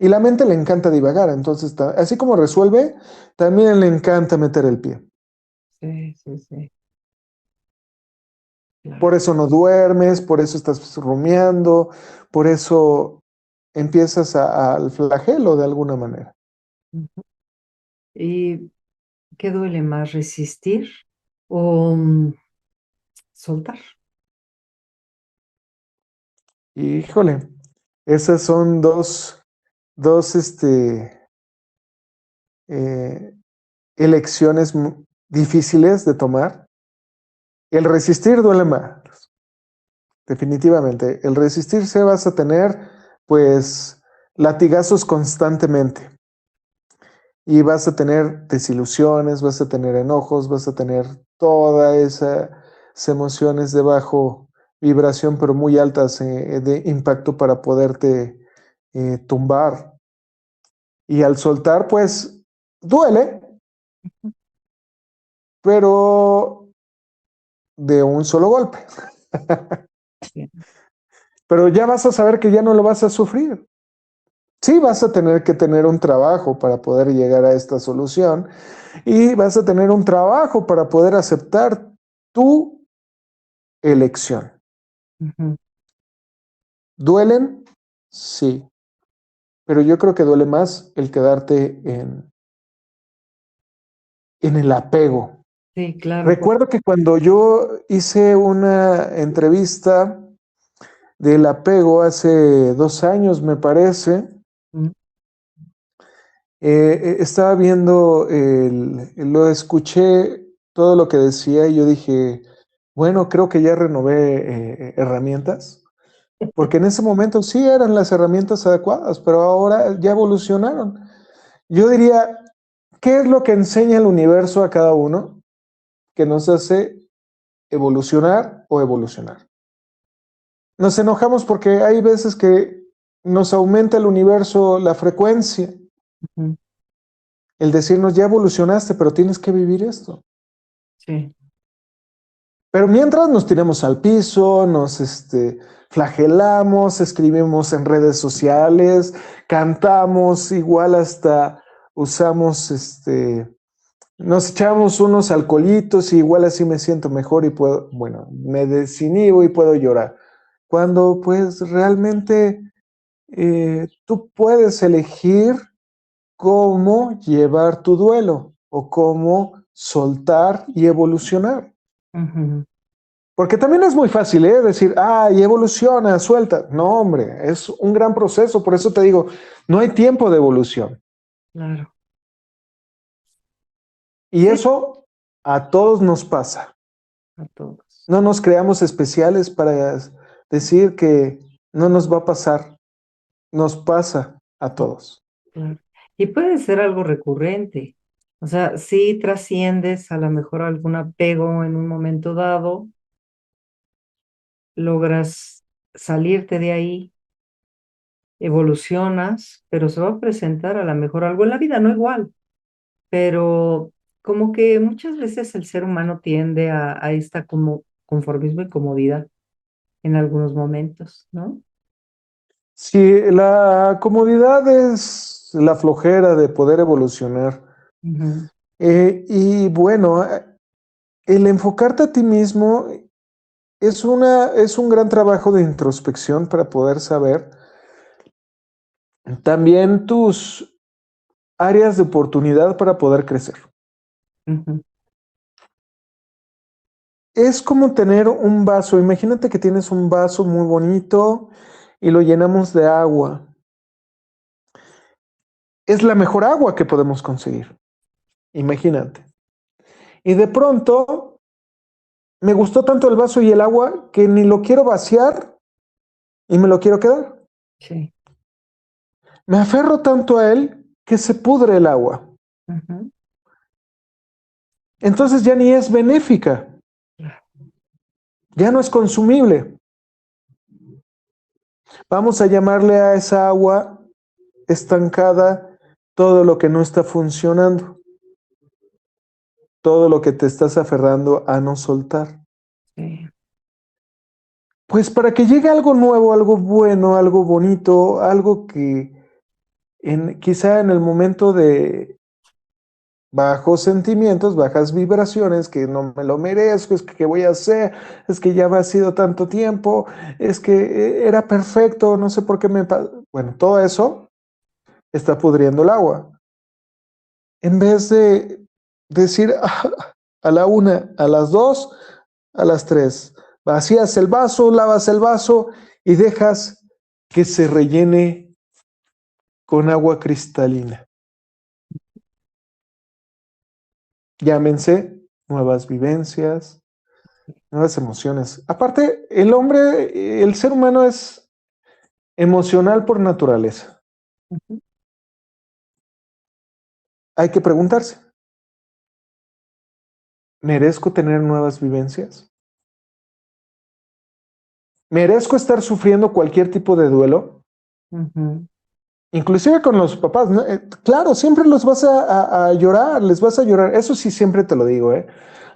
Y la mente le encanta divagar, entonces, así como resuelve, también le encanta meter el pie. Sí, sí, sí. Por Claro. eso no duermes, por eso estás rumiando, por eso empiezas al flagelo de alguna manera. Ujú. ¿Y qué duele más, resistir o soltar? Híjole, esas son dos eh, elecciones difíciles de tomar. El resistir duele más, definitivamente. El resistirse vas a tener, pues, latigazos constantemente. Y vas a tener desilusiones, vas a tener enojos, vas a tener todas esas emociones de bajo vibración, pero muy altas de impacto para poderte tumbar. Y al soltar, pues, duele, pero de un solo golpe. Bien. Pero ya vas a saber que ya no lo vas a sufrir. Sí, vas a tener que tener un trabajo para poder llegar a esta solución y vas a tener un trabajo para poder aceptar tu elección. Ujú. ¿Duelen? Sí, pero yo creo que duele más el quedarte en el apego. Sí, claro. Recuerdo que cuando yo hice una entrevista del apego hace 2 años, me parece, Mm. estaba viendo, lo escuché todo lo que decía y yo dije, bueno, creo que ya renové herramientas, porque en ese momento sí eran las herramientas adecuadas, pero ahora ya evolucionaron. Yo diría, ¿qué es lo que enseña el universo a cada uno que nos hace evolucionar o evolucionar? Nos enojamos porque hay veces que nos aumenta el universo la frecuencia, Ujú. el decirnos ya evolucionaste, pero tienes que vivir esto. Sí. Pero mientras nos tiramos al piso, nos flagelamos, escribimos en redes sociales, cantamos, igual hasta usamos, nos echamos unos alcoholitos y igual así me siento mejor y puedo, bueno, me desinhibo y puedo llorar. Cuando pues realmente tú puedes elegir cómo llevar tu duelo o cómo soltar y evolucionar. Ujú. Porque también es muy fácil, ¿eh? Decir, y evoluciona, suelta. No, hombre, es un gran proceso. Por eso te digo, no hay tiempo de evolución. Claro. Y Sí, eso a todos nos pasa. a todos. No nos creamos especiales para decir que no nos va a pasar. Nos pasa a todos. Claro. Y puede ser algo recurrente. O sea, si trasciendes a lo mejor algún apego en un momento dado, logras salirte de ahí, evolucionas, pero se va a presentar a lo mejor algo en la vida, no igual, pero como que muchas veces el ser humano tiende a esta como conformismo y comodidad en algunos momentos, ¿no? Si la comodidad es la flojera de poder evolucionar, Ujú. y bueno, el enfocarte a ti mismo es un gran trabajo de introspección para poder saber también tus áreas de oportunidad para poder crecer. Ujú. Es como tener un vaso. Imagínate que tienes un vaso muy bonito y lo llenamos de agua. es la mejor agua que podemos conseguir. Imagínate. Y de pronto me gustó tanto el vaso y el agua que ni lo quiero vaciar y me lo quiero quedar. Sí. Me aferro tanto a él que se pudre el agua. Ujú. Entonces ya ni es benéfica, ya no es consumible. Vamos a llamarle a esa agua estancada todo lo que no está funcionando, todo lo que te estás aferrando a no soltar. Sí. Pues para que llegue algo nuevo, algo bueno, algo bonito, algo que quizá en el momento de bajos sentimientos, bajas vibraciones, que no me lo merezco, es que ¿qué voy a hacer? Es que ya me ha sido tanto tiempo, es que era perfecto, no sé por qué Bueno, todo eso está pudriendo el agua. En vez de decir a la 1, a las 2, a las 3, vacías el vaso, lavas el vaso y dejas que se rellene con agua cristalina. Llámense nuevas vivencias, nuevas emociones. Aparte, el ser humano es emocional por naturaleza. Ujú. Hay que preguntarse, ¿merezco tener nuevas vivencias? ¿Merezco estar sufriendo cualquier tipo de duelo? Ujú. Inclusive con los papás, ¿no? Claro, siempre los vas a llorar, les vas a llorar. Eso sí, siempre te lo digo, ¿eh?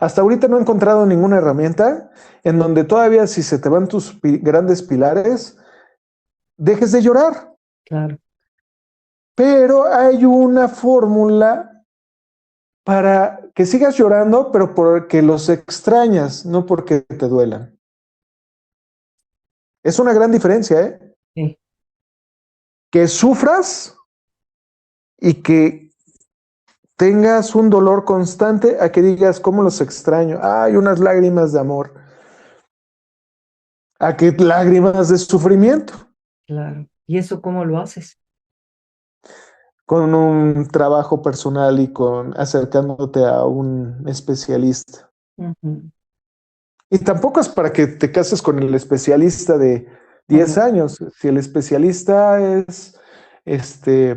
Hasta ahorita no he encontrado ninguna herramienta en donde todavía si se te van tus grandes pilares, dejes de llorar. Claro. Pero hay una fórmula para que sigas llorando, pero porque los extrañas, no porque te duelan. Es una gran diferencia, ¿eh? Sí. Que sufras y que tengas un dolor constante a que digas, ¿cómo los extraño? Hay unas lágrimas de amor. ¿A qué lágrimas de sufrimiento? Claro. ¿Y eso cómo lo haces? Con un trabajo personal y con acercándote a un especialista. Ujú. Y tampoco es para que te cases con el especialista de Oh, 10 no. años. Si el especialista es, este,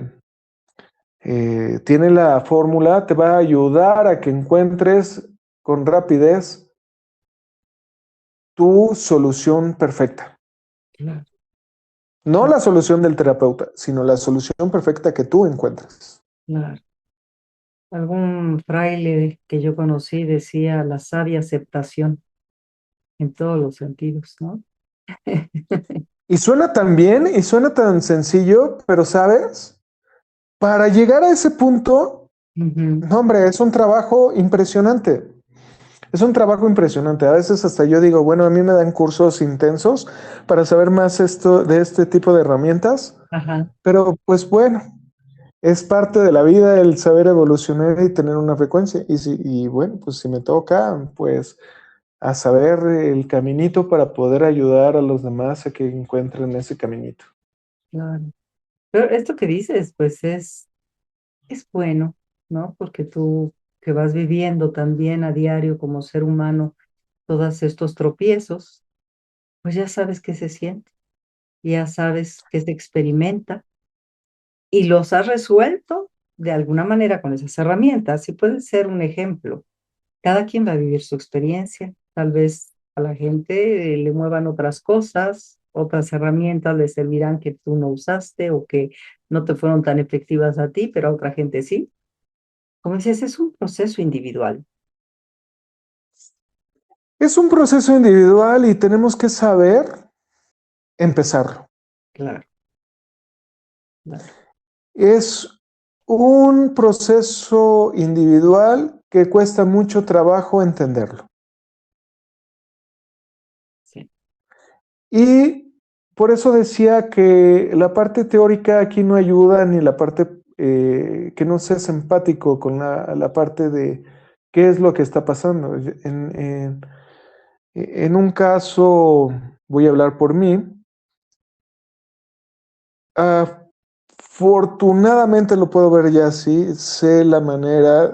tiene la fórmula, te va a ayudar a que encuentres con rapidez tu solución perfecta. Claro. No la solución del terapeuta, sino la solución perfecta que tú encuentres. Claro. Algún fraile que yo conocí decía la sabia aceptación en todos los sentidos, ¿no? Y suena tan bien y suena tan sencillo, pero sabes, para llegar a ese punto, Ujú. no, hombre, es un trabajo impresionante. Es un trabajo impresionante. A veces hasta yo digo, bueno, a mí me dan cursos intensos para saber más de este tipo de herramientas, Ajá. pero pues bueno, es parte de la vida el saber evolucionar y tener una frecuencia. Y bueno, pues si me toca, pues a saber el caminito para poder ayudar a los demás a que encuentren ese caminito. Claro. Pero esto que dices, pues es bueno, ¿no? Porque tú que vas viviendo también a diario como ser humano todos estos tropiezos, pues ya sabes qué se siente, ya sabes qué se experimenta y los has resuelto de alguna manera con esas herramientas. Y puede ser un ejemplo. Cada quien va a vivir su experiencia. Tal vez a la gente le muevan otras cosas, otras herramientas le servirán que tú no usaste o que no te fueron tan efectivas a ti, pero a otra gente sí. Como dices, es un proceso individual. Es un proceso individual y tenemos que saber empezarlo. Claro, claro. Es un proceso individual que cuesta mucho trabajo entenderlo. Sí. Y por eso decía que la parte teórica aquí no ayuda, ni la parte que no seas empático con la parte de qué es lo que está pasando. En un caso, voy a hablar por mí, ah, afortunadamente lo puedo ver ya así, sé la manera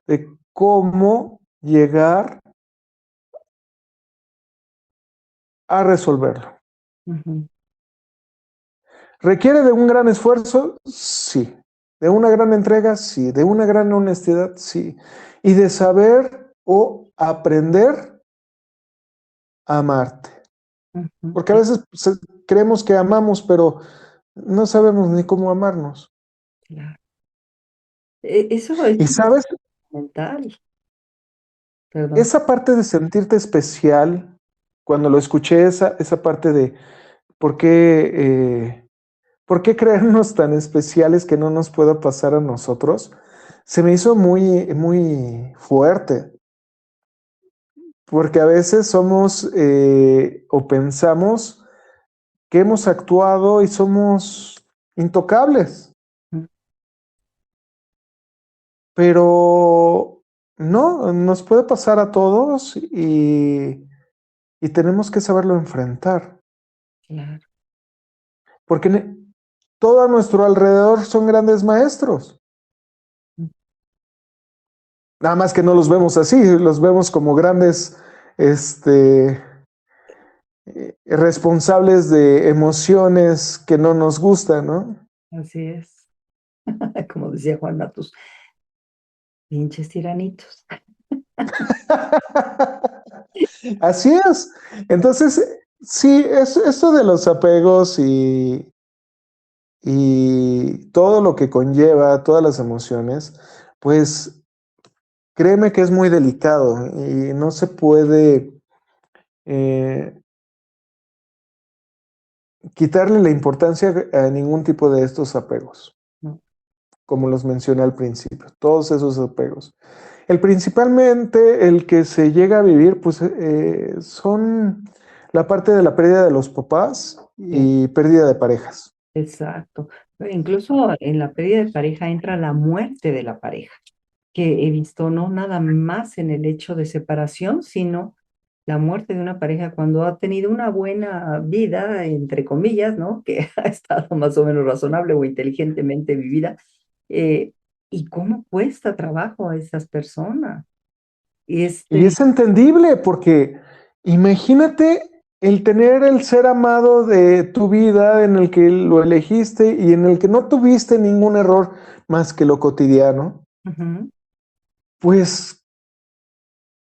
de cómo llegar a resolverlo. Ujú. ¿Requiere de un gran esfuerzo? Sí. ¿De una gran entrega? Sí. ¿De una gran honestidad? Sí. Y de saber o aprender a amarte. Ujú. Porque a veces creemos que amamos, pero no sabemos ni cómo amarnos. Claro. Eso es Y sabes, mental, perdón. esa parte de sentirte especial, cuando lo escuché, esa parte de por qué creernos tan especiales que no nos pueda pasar a nosotros, se me hizo muy, muy fuerte. Porque a veces somos o pensamos que hemos actuado y somos intocables, Mm. pero no, nos puede pasar a todos y tenemos que saberlo enfrentar, Claro. porque todo a nuestro alrededor son grandes maestros. Mm. Nada más que no los vemos así, los vemos como grandes, responsables de emociones que no nos gustan, ¿no? Así es. Como decía Juan Matus, pinches tiranitos. Así es. Entonces, sí, esto de los apegos y todo lo que conlleva, todas las emociones, pues créeme que es muy delicado y no se puede eh, quitarle la importancia a ningún tipo de estos apegos, ¿No? como los mencioné al principio, todos esos apegos. Principalmente el que se llega a vivir, pues son la parte de la pérdida de los papás Sí, y pérdida de parejas. exacto. Incluso en la pérdida de pareja entra la muerte de la pareja, que he visto no nada más en el hecho de separación, sino la muerte de una pareja cuando ha tenido una buena vida, entre comillas, ¿no? Que ha estado más o menos razonable o inteligentemente vivida. eh, y cómo cuesta trabajo a esas personas. Y es Y es entendible porque imagínate el tener el ser amado de tu vida en el que lo elegiste y en el que no tuviste ningún error más que lo cotidiano, Ujú. pues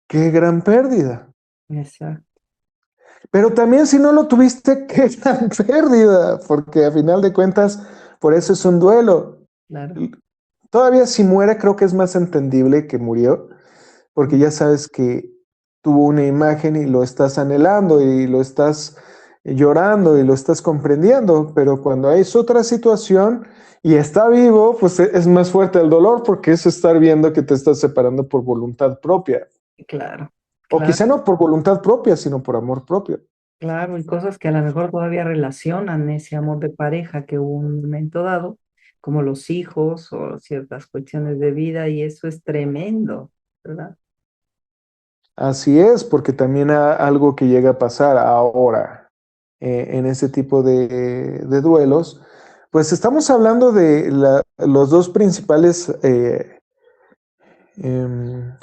qué gran pérdida. Exacto, Pero también si no lo tuviste, qué gran pérdida, porque a final de cuentas, por eso es un duelo. claro. Todavía si muere, creo que es más entendible que murió, porque ya sabes que tuvo una imagen y lo estás anhelando y lo estás llorando y lo estás comprendiendo, pero cuando es otra situación y está vivo, pues es más fuerte el dolor porque es estar viendo que te estás separando por voluntad propia, Claro, o claro, quizá no por voluntad propia, sino por amor propio. claro, y cosas que a lo mejor todavía relacionan ese amor de pareja que hubo en un momento dado, como los hijos o ciertas cuestiones de vida, y eso es tremendo, ¿verdad? Así es, porque también algo que llega a pasar ahora en ese tipo de duelos, pues estamos hablando de los dos principales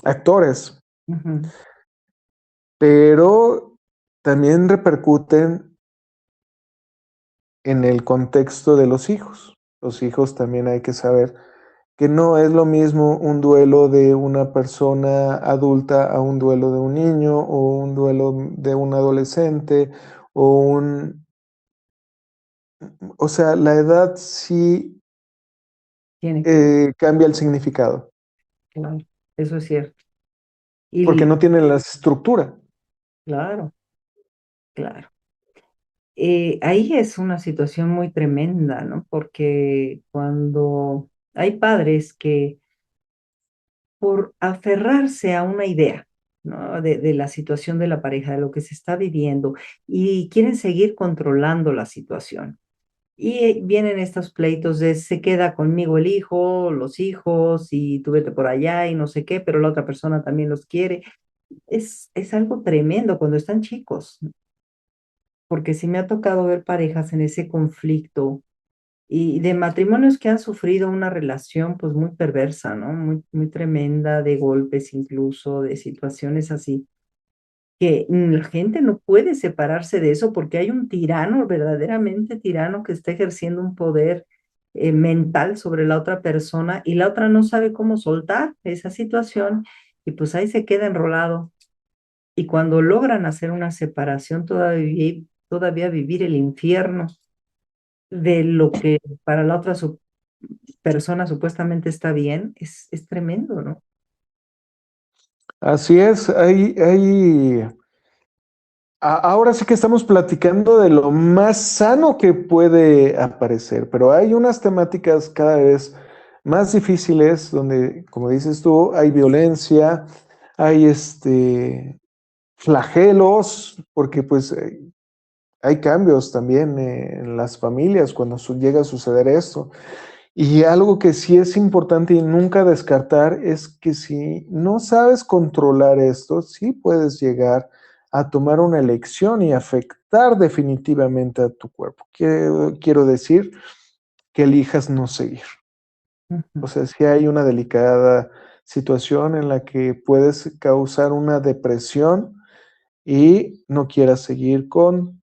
actores, Ujú. pero también repercuten en el contexto de los hijos. Los hijos también hay que saber que no es lo mismo un duelo de una persona adulta a un duelo de un niño o un duelo de un adolescente o un... O sea, la edad sí Tiene que ver, cambia el significado, claro, eso es cierto. porque Y no tiene la estructura. claro, claro. Ahí es una situación muy tremenda, ¿no? Porque cuando hay padres que por aferrarse a una idea, ¿no? De la situación de la pareja, de lo que se está viviendo, y quieren seguir controlando la situación. Y vienen estos pleitos de se queda conmigo el hijo, los hijos, y tú vete por allá y no sé qué, pero la otra persona también los quiere. Es algo tremendo cuando están chicos, porque sí me ha tocado ver parejas en ese conflicto y de matrimonios que han sufrido una relación pues muy perversa, ¿no? Muy, muy tremenda, de golpes incluso, de situaciones así, que la gente no puede separarse de eso porque hay un tirano, verdaderamente tirano, que está ejerciendo un poder mental sobre la otra persona y la otra no sabe cómo soltar esa situación y pues ahí se queda enrolado. Y cuando logran hacer una separación, todavía vivir el infierno de lo que para la otra persona supuestamente está bien, es tremendo, ¿no? Así es, ahora sí que estamos platicando de lo más sano que puede aparecer, pero hay unas temáticas cada vez más difíciles donde, como dices tú, hay violencia, hay flagelos, porque pues hay cambios también en las familias cuando llega a suceder esto. Y algo que sí es importante y nunca descartar es que si no sabes controlar esto, sí puedes llegar a tomar una elección y afectar definitivamente a tu cuerpo. Quiero decir que elijas no seguir. O Ujú. sea, si hay una delicada situación en la que puedes causar una depresión y no quieras seguir con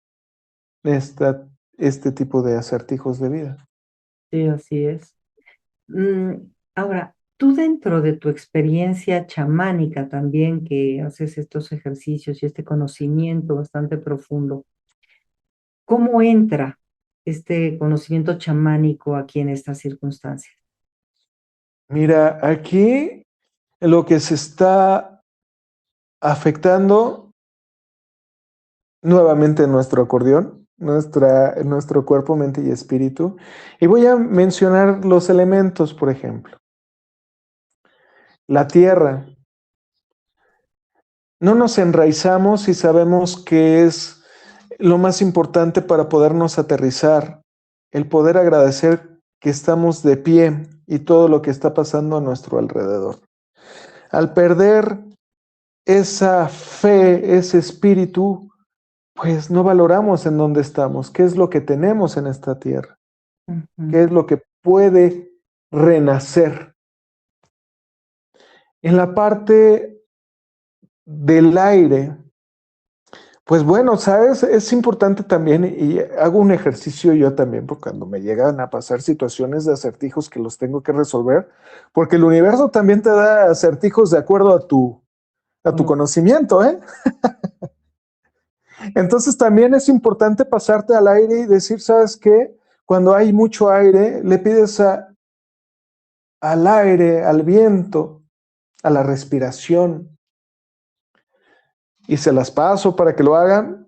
esta, este tipo de acertijos de vida. Sí, así es. Ahora, tú dentro de tu experiencia chamánica también, que haces estos ejercicios y este conocimiento bastante profundo, ¿cómo entra este conocimiento chamánico aquí en estas circunstancias? Mira, aquí lo que se está afectando nuevamente nuestro acordeón, nuestro cuerpo, mente y espíritu. Y voy a mencionar los elementos, por ejemplo. La tierra. No nos enraizamos y sabemos que es lo más importante para podernos aterrizar, el poder agradecer que estamos de pie y todo lo que está pasando a nuestro alrededor. Al perder esa fe, ese espíritu, pues no valoramos en dónde estamos, qué es lo que tenemos en esta tierra, qué Ujú. es lo que puede renacer. En la parte del aire, pues bueno, sabes, es importante también, y hago un ejercicio yo también, porque cuando me llegan a pasar situaciones de acertijos que los tengo que resolver, porque el universo también te da acertijos de acuerdo a tu Oh, conocimiento, ¿eh? Entonces también es importante pasarte al aire y decir, ¿sabes qué? Cuando hay mucho aire, le pides al aire, al viento, a la respiración, y se las paso para que lo hagan,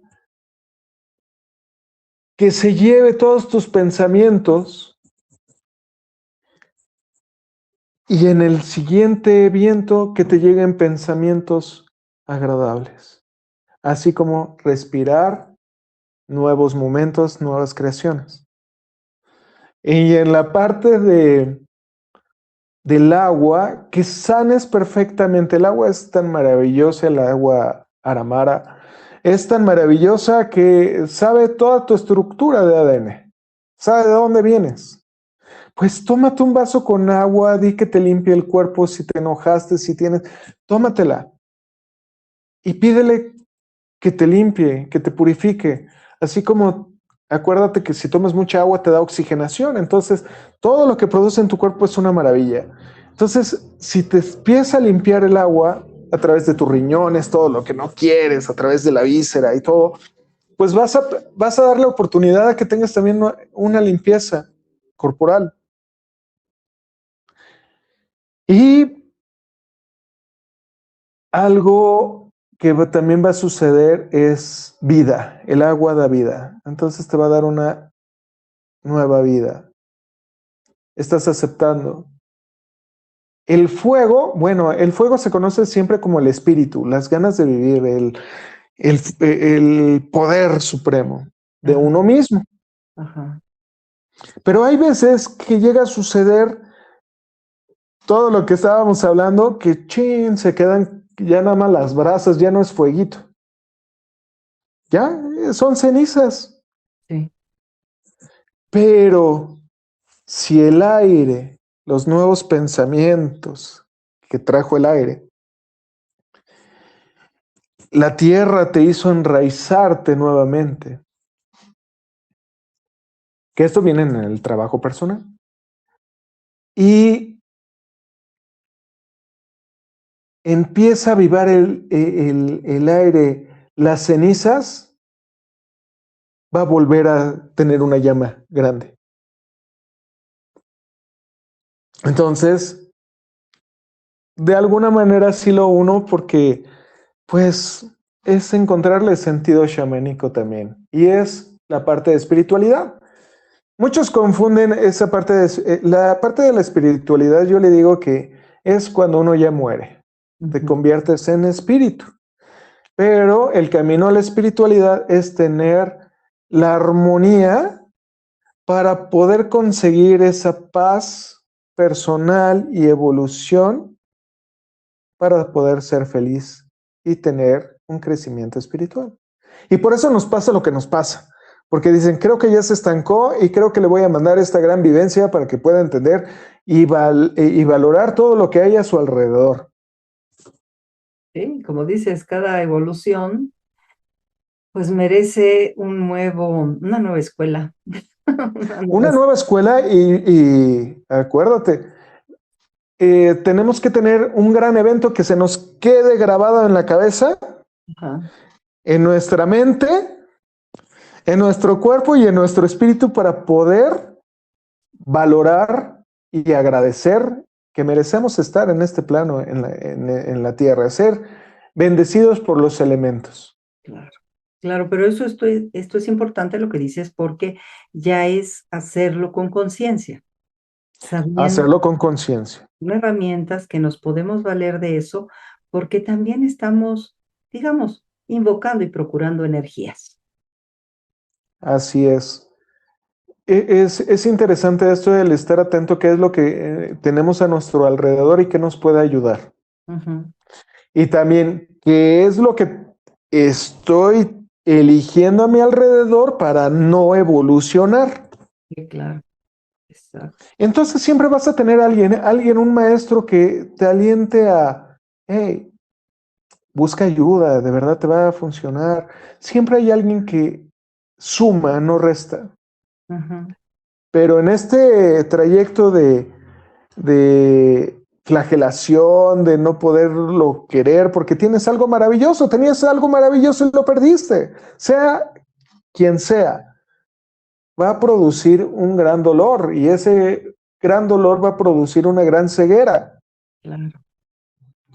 que se lleve todos tus pensamientos y en el siguiente viento que te lleguen pensamientos agradables, así como respirar nuevos momentos, nuevas creaciones. Y en la parte del agua, que sanes perfectamente. El agua es tan maravillosa, el agua Aramara, es tan maravillosa que sabe toda tu estructura de ADN, sabe de dónde vienes. Pues tómate un vaso con agua, di que te limpie el cuerpo si te enojaste, si tienes, tómatela y pídele que te limpie, que te purifique, así como acuérdate que si tomas mucha agua te da oxigenación, entonces todo lo que produce en tu cuerpo es una maravilla. Entonces, si te empieza a limpiar el agua a través de tus riñones, todo lo que no quieres, a través de la víscera y todo, pues vas a darle oportunidad a que tengas también una limpieza corporal. Y algo que también va a suceder es vida. El agua da vida. Entonces te va a dar una nueva vida. Estás aceptando. El fuego, bueno, el fuego se conoce siempre como el espíritu, las ganas de vivir, el poder supremo de ajá, uno mismo. ajá. Pero hay veces que llega a suceder todo lo que estábamos hablando, que chin, se quedan ya nada más las brasas, ya no es fueguito, ya son cenizas. Sí. Pero Si el aire, los nuevos pensamientos que trajo el aire, la tierra te hizo enraizarte nuevamente, que esto viene en el trabajo personal, y empieza a avivar el aire, las cenizas, va a volver a tener una llama grande. Entonces, de alguna manera sí lo uno porque, pues, es encontrarle sentido chamánico también. Y es la parte de espiritualidad. Muchos confunden esa parte la parte de la espiritualidad, yo le digo que es cuando uno ya muere, te conviertes en espíritu. Pero el camino a la espiritualidad es tener la armonía para poder conseguir esa paz personal y evolución para poder ser feliz y tener un crecimiento espiritual. Y por eso nos pasa lo que nos pasa, porque dicen, creo que ya se estancó y creo que le voy a mandar esta gran vivencia para que pueda entender y valorar todo lo que hay a su alrededor. Sí, como dices, cada evolución pues merece una nueva escuela. Una nueva escuela y acuérdate, tenemos que tener un gran evento que se nos quede grabado en la cabeza, Ajá. en nuestra mente, en nuestro cuerpo y en nuestro espíritu para poder valorar y agradecer que merecemos estar en este plano, en la tierra, ser bendecidos por los elementos. Claro, claro, pero esto es importante lo que dices porque ya es hacerlo con conciencia, sabiendo Hacerlo con conciencia. herramientas que nos podemos valer de eso, porque también estamos, digamos, invocando y procurando energías. Así es. Es interesante esto del estar atento, qué es lo que tenemos a nuestro alrededor y qué nos puede ayudar. Ujú. Y también qué es lo que estoy eligiendo a mi alrededor para no evolucionar. Sí, claro, exacto. Entonces siempre vas a tener alguien, un maestro que te aliente a, hey, busca ayuda, de verdad te va a funcionar. Siempre hay alguien que suma, no resta. Ujú. Pero en este trayecto de flagelación, de no poderlo querer, porque tienes algo maravilloso, tenías algo maravilloso y lo perdiste, sea quien sea, va a producir un gran dolor y ese gran dolor va a producir una gran ceguera Claro.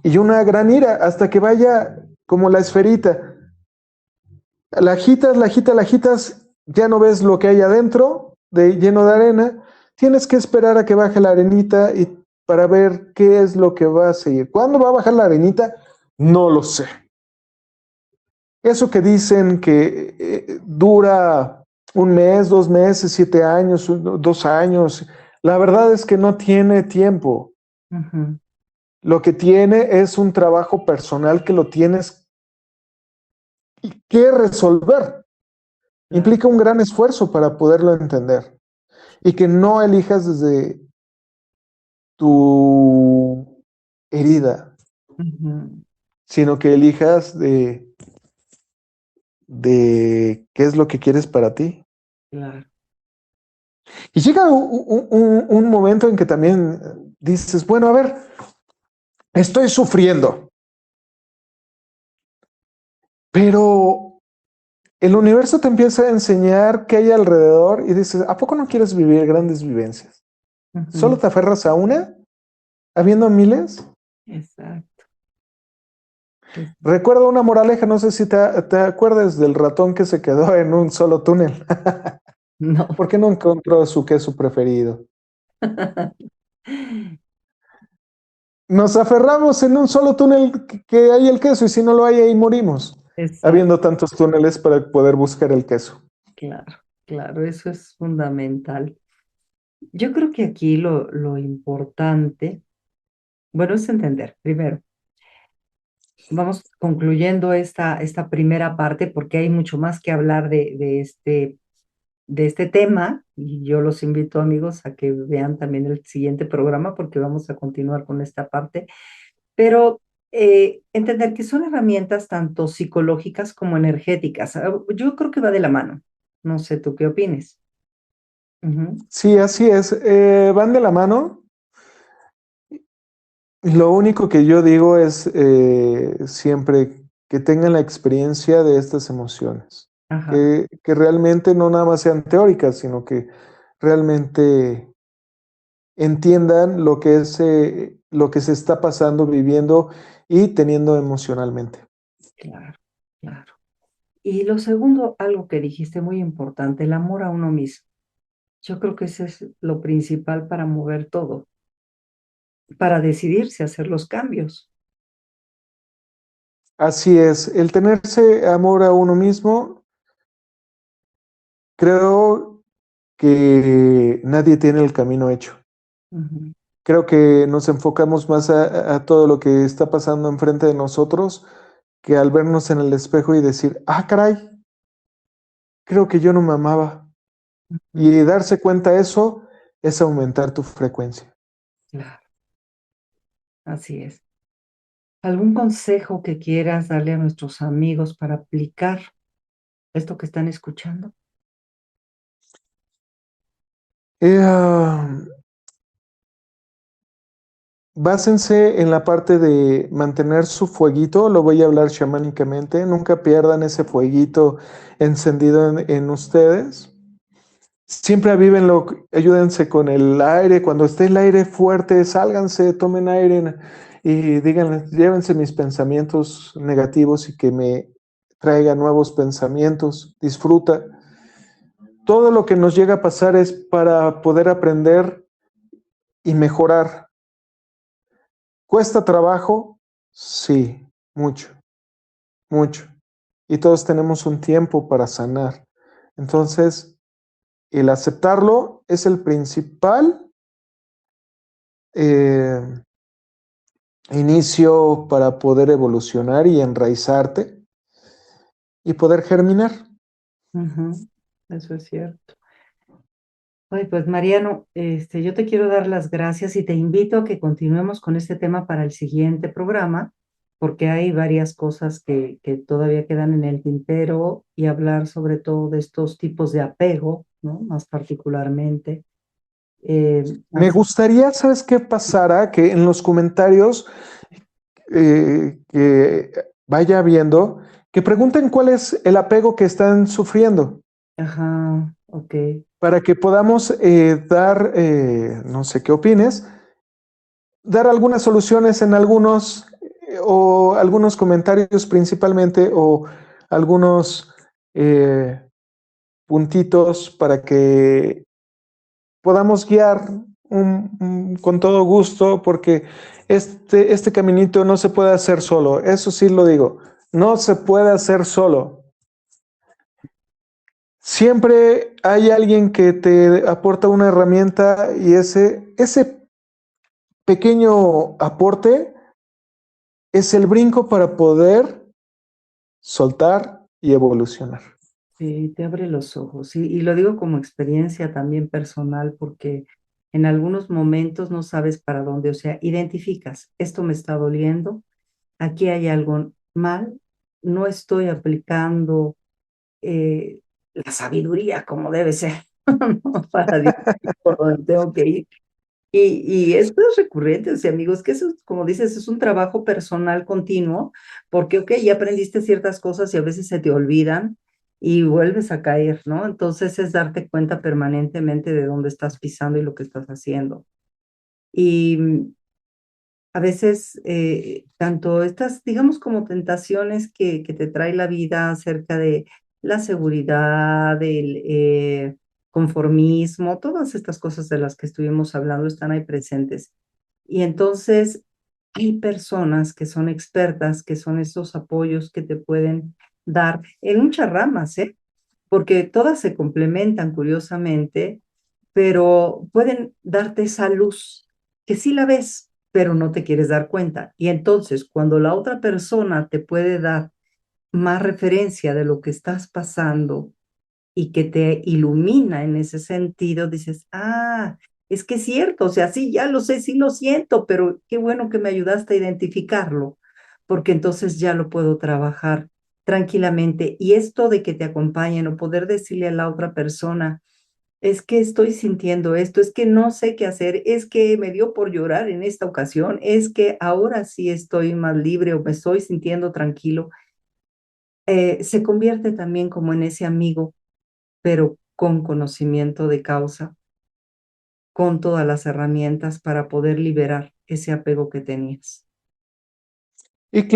y una gran ira hasta que vaya como la esferita. La agitas, la agitas, la agitas, ya no ves lo que hay adentro, lleno de arena. Tienes que esperar a que baje la arenita y para ver qué es lo que va a seguir. ¿Cuándo va a bajar la arenita? No lo sé. Eso que dicen que dura un mes, 2 meses, 7 años, 2 años, la verdad es que no tiene tiempo. Ujú. Lo que tiene es un trabajo personal que lo tienes que resolver. Claro. Implica un gran esfuerzo para poderlo entender y que no elijas desde tu herida, Ujú. sino que elijas de qué es lo que quieres para ti. Claro. Y llega un momento en que también dices, bueno, a ver, estoy sufriendo, pero el universo te empieza a enseñar qué hay alrededor y dices, ¿a poco no quieres vivir grandes vivencias? ¿Solo Ujú. te aferras a una, habiendo miles? Exacto. Recuerdo una moraleja, no sé si te acuerdas del ratón que se quedó en un solo túnel. No. ¿Por qué no encontró su queso preferido? Nos aferramos en un solo túnel que hay el queso y si no lo hay ahí morimos, Exacto. habiendo tantos túneles para poder buscar el queso. Claro, claro, eso es fundamental. Yo creo que aquí lo importante, bueno, es entender, primero, vamos concluyendo esta primera parte porque hay mucho más que hablar de de este tema, y yo los invito, amigos, a que vean también el siguiente programa porque vamos a continuar con esta parte, pero entender que son herramientas tanto psicológicas como energéticas. Yo creo que va de la mano. No sé, ¿tú qué opines? Ujú. Sí, así es. Van de la mano. Lo único que yo digo es siempre que tengan la experiencia de estas emociones, Ajá, que realmente no nada más sean teóricas, sino que realmente entiendan lo que se está pasando, viviendo y teniendo emocionalmente. claro, claro. Y lo segundo, algo que dijiste muy importante, el amor a uno mismo. Yo creo que ese es lo principal para mover todo, para decidirse a hacer los cambios. Así es, el tenerse amor a uno mismo, creo que nadie tiene el camino hecho. Ujú, Creo que nos enfocamos más a todo lo que está pasando enfrente de nosotros que al vernos en el espejo y decir, ah, caray, creo que yo no me amaba. ujú, Y darse cuenta de eso es aumentar tu frecuencia. claro, así es. ¿Algún consejo que quieras darle a nuestros amigos para aplicar esto que están escuchando? Eh, Básense en la parte de mantener su fueguito, lo voy a hablar chamánicamente, nunca pierdan ese fueguito encendido en ustedes. Siempre avívenlo, ayúdense con el aire, cuando esté el aire fuerte, sálganse, tomen aire y díganle, llévense mis pensamientos negativos y que me traigan nuevos pensamientos, disfruta. Todo lo que nos llega a pasar es para poder aprender y mejorar. ¿Cuesta trabajo? Sí, mucho, mucho. Y todos tenemos un tiempo para sanar. Entonces, el aceptarlo es el principal eh, inicio para poder evolucionar y enraizarte y poder germinar. Ujú, eso es cierto. Ay, pues Mariano, yo te quiero dar las gracias y te invito a que continuemos con este tema para el siguiente programa, porque hay varias cosas que todavía quedan en el tintero y hablar sobre todo de estos tipos de apego, ¿no? Más particularmente. Me Así, gustaría, ¿sabes qué pasara? Que en los comentarios que vaya viendo, que pregunten cuál es el apego que están sufriendo, ajá, ok. para que podamos dar, no sé qué opines, dar algunas soluciones en algunos o algunos comentarios principalmente o algunos puntitos para que podamos guiar con todo gusto, porque este caminito no se puede hacer solo, eso sí lo digo, no se puede hacer solo. Siempre hay alguien que te aporta una herramienta y ese pequeño aporte es el brinco para poder soltar y evolucionar. Sí, te abre los ojos. Y lo digo como experiencia también personal, porque en algunos momentos no sabes para dónde, o sea, identificas, esto me está doliendo, aquí hay algo mal, no estoy aplicando la sabiduría como debe ser, ¿no? Para dirigir por donde tengo que ir. Y esto es recurrente, o sea, amigos, que eso, como dices, es un trabajo personal continuo, porque, ok, ya aprendiste ciertas cosas y a veces se te olvidan y vuelves a caer, ¿no? Entonces es darte cuenta permanentemente de dónde estás pisando y lo que estás haciendo. Y a veces, tanto estas, digamos, como tentaciones que te trae la vida acerca de la seguridad, del conformismo, todas estas cosas de las que estuvimos hablando están ahí presentes. Y entonces hay personas que son expertas, que son esos apoyos que te pueden dar en muchas ramas, ¿eh? Porque todas se complementan curiosamente, pero pueden darte esa luz que sí la ves, pero no te quieres dar cuenta. Y entonces, cuando la otra persona te puede dar más referencia de lo que estás pasando, y que te ilumina en ese sentido, dices, es que es cierto, o sea, sí, ya lo sé, sí lo siento, pero qué bueno que me ayudaste a identificarlo, porque entonces ya lo puedo trabajar tranquilamente. Y esto de que te acompañen o poder decirle a la otra persona, es que estoy sintiendo esto, es que no sé qué hacer, es que me dio por llorar en esta ocasión, es que ahora sí estoy más libre o me estoy sintiendo tranquilo, se convierte también como en ese amigo, pero con conocimiento de causa, con todas las herramientas para poder liberar ese apego que tenías. Y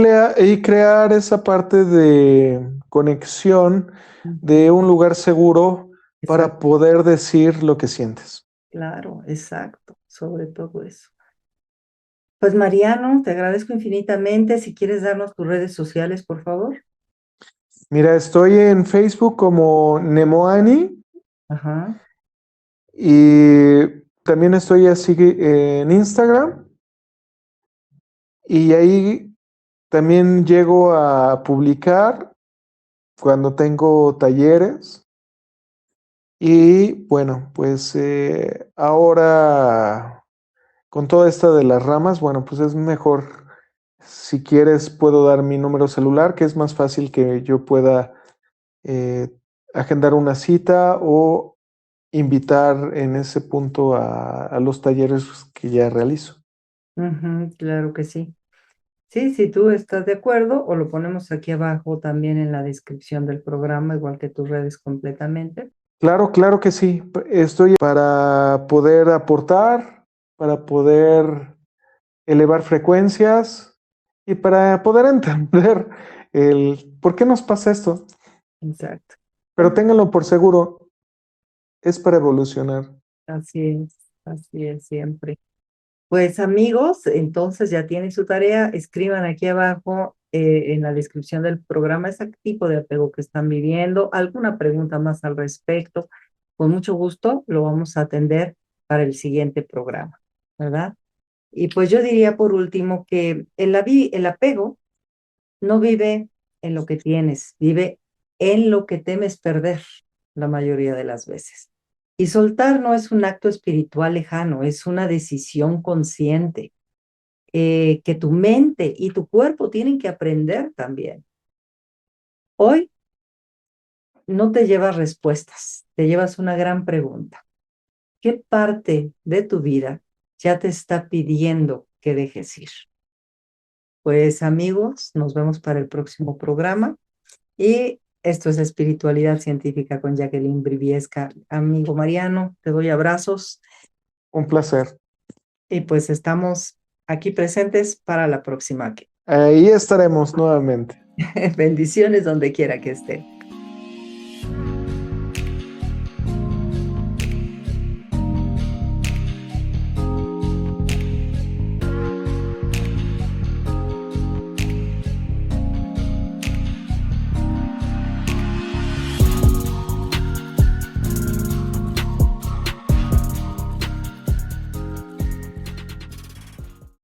crear esa parte de conexión de Ujú. un lugar seguro para Exacto, poder decir lo que sientes. claro, exacto, sobre todo eso. Pues Mariano, te agradezco infinitamente. Si quieres darnos tus redes sociales, por favor. Mira, estoy en Facebook como Nemoani Ajá. y también estoy así en Instagram y ahí también llego a publicar cuando tengo talleres. Y bueno, pues ahora con toda esta de las ramas, bueno, pues es mejor, si quieres, puedo dar mi número celular, que es más fácil que yo pueda eh, agendar una cita o invitar en ese punto a los talleres que ya realizo. Ujú, claro que sí. Sí, si tú estás de acuerdo, o lo ponemos aquí abajo también en la descripción del programa, igual que tus redes completamente. Claro, claro que sí. Estoy para poder aportar, para poder elevar frecuencias y para poder entender el por qué nos pasa esto. Exacto. Pero ténganlo por seguro, es para evolucionar. Así es siempre. Pues amigos, entonces ya tienen su tarea, escriban aquí abajo en la descripción del programa ese tipo de apego que están viviendo, alguna pregunta más al respecto. Con mucho gusto lo vamos a atender para el siguiente programa, ¿verdad? Y pues yo diría por último que el apego no vive en lo que tienes, vive en lo que temes perder la mayoría de las veces. Y soltar no es un acto espiritual lejano, es una decisión consciente que tu mente y tu cuerpo tienen que aprender también. Hoy no te llevas respuestas, te llevas una gran pregunta. ¿Qué parte de tu vida ya te está pidiendo que dejes ir? Pues amigos, nos vemos para el próximo programa. Y esto es Espiritualidad Científica con Jacqueline Briviesca. Amigo Mariano, te doy abrazos Un placer. y pues estamos aquí presentes para la próxima. Ahí estaremos nuevamente. Bendiciones donde quiera que esté.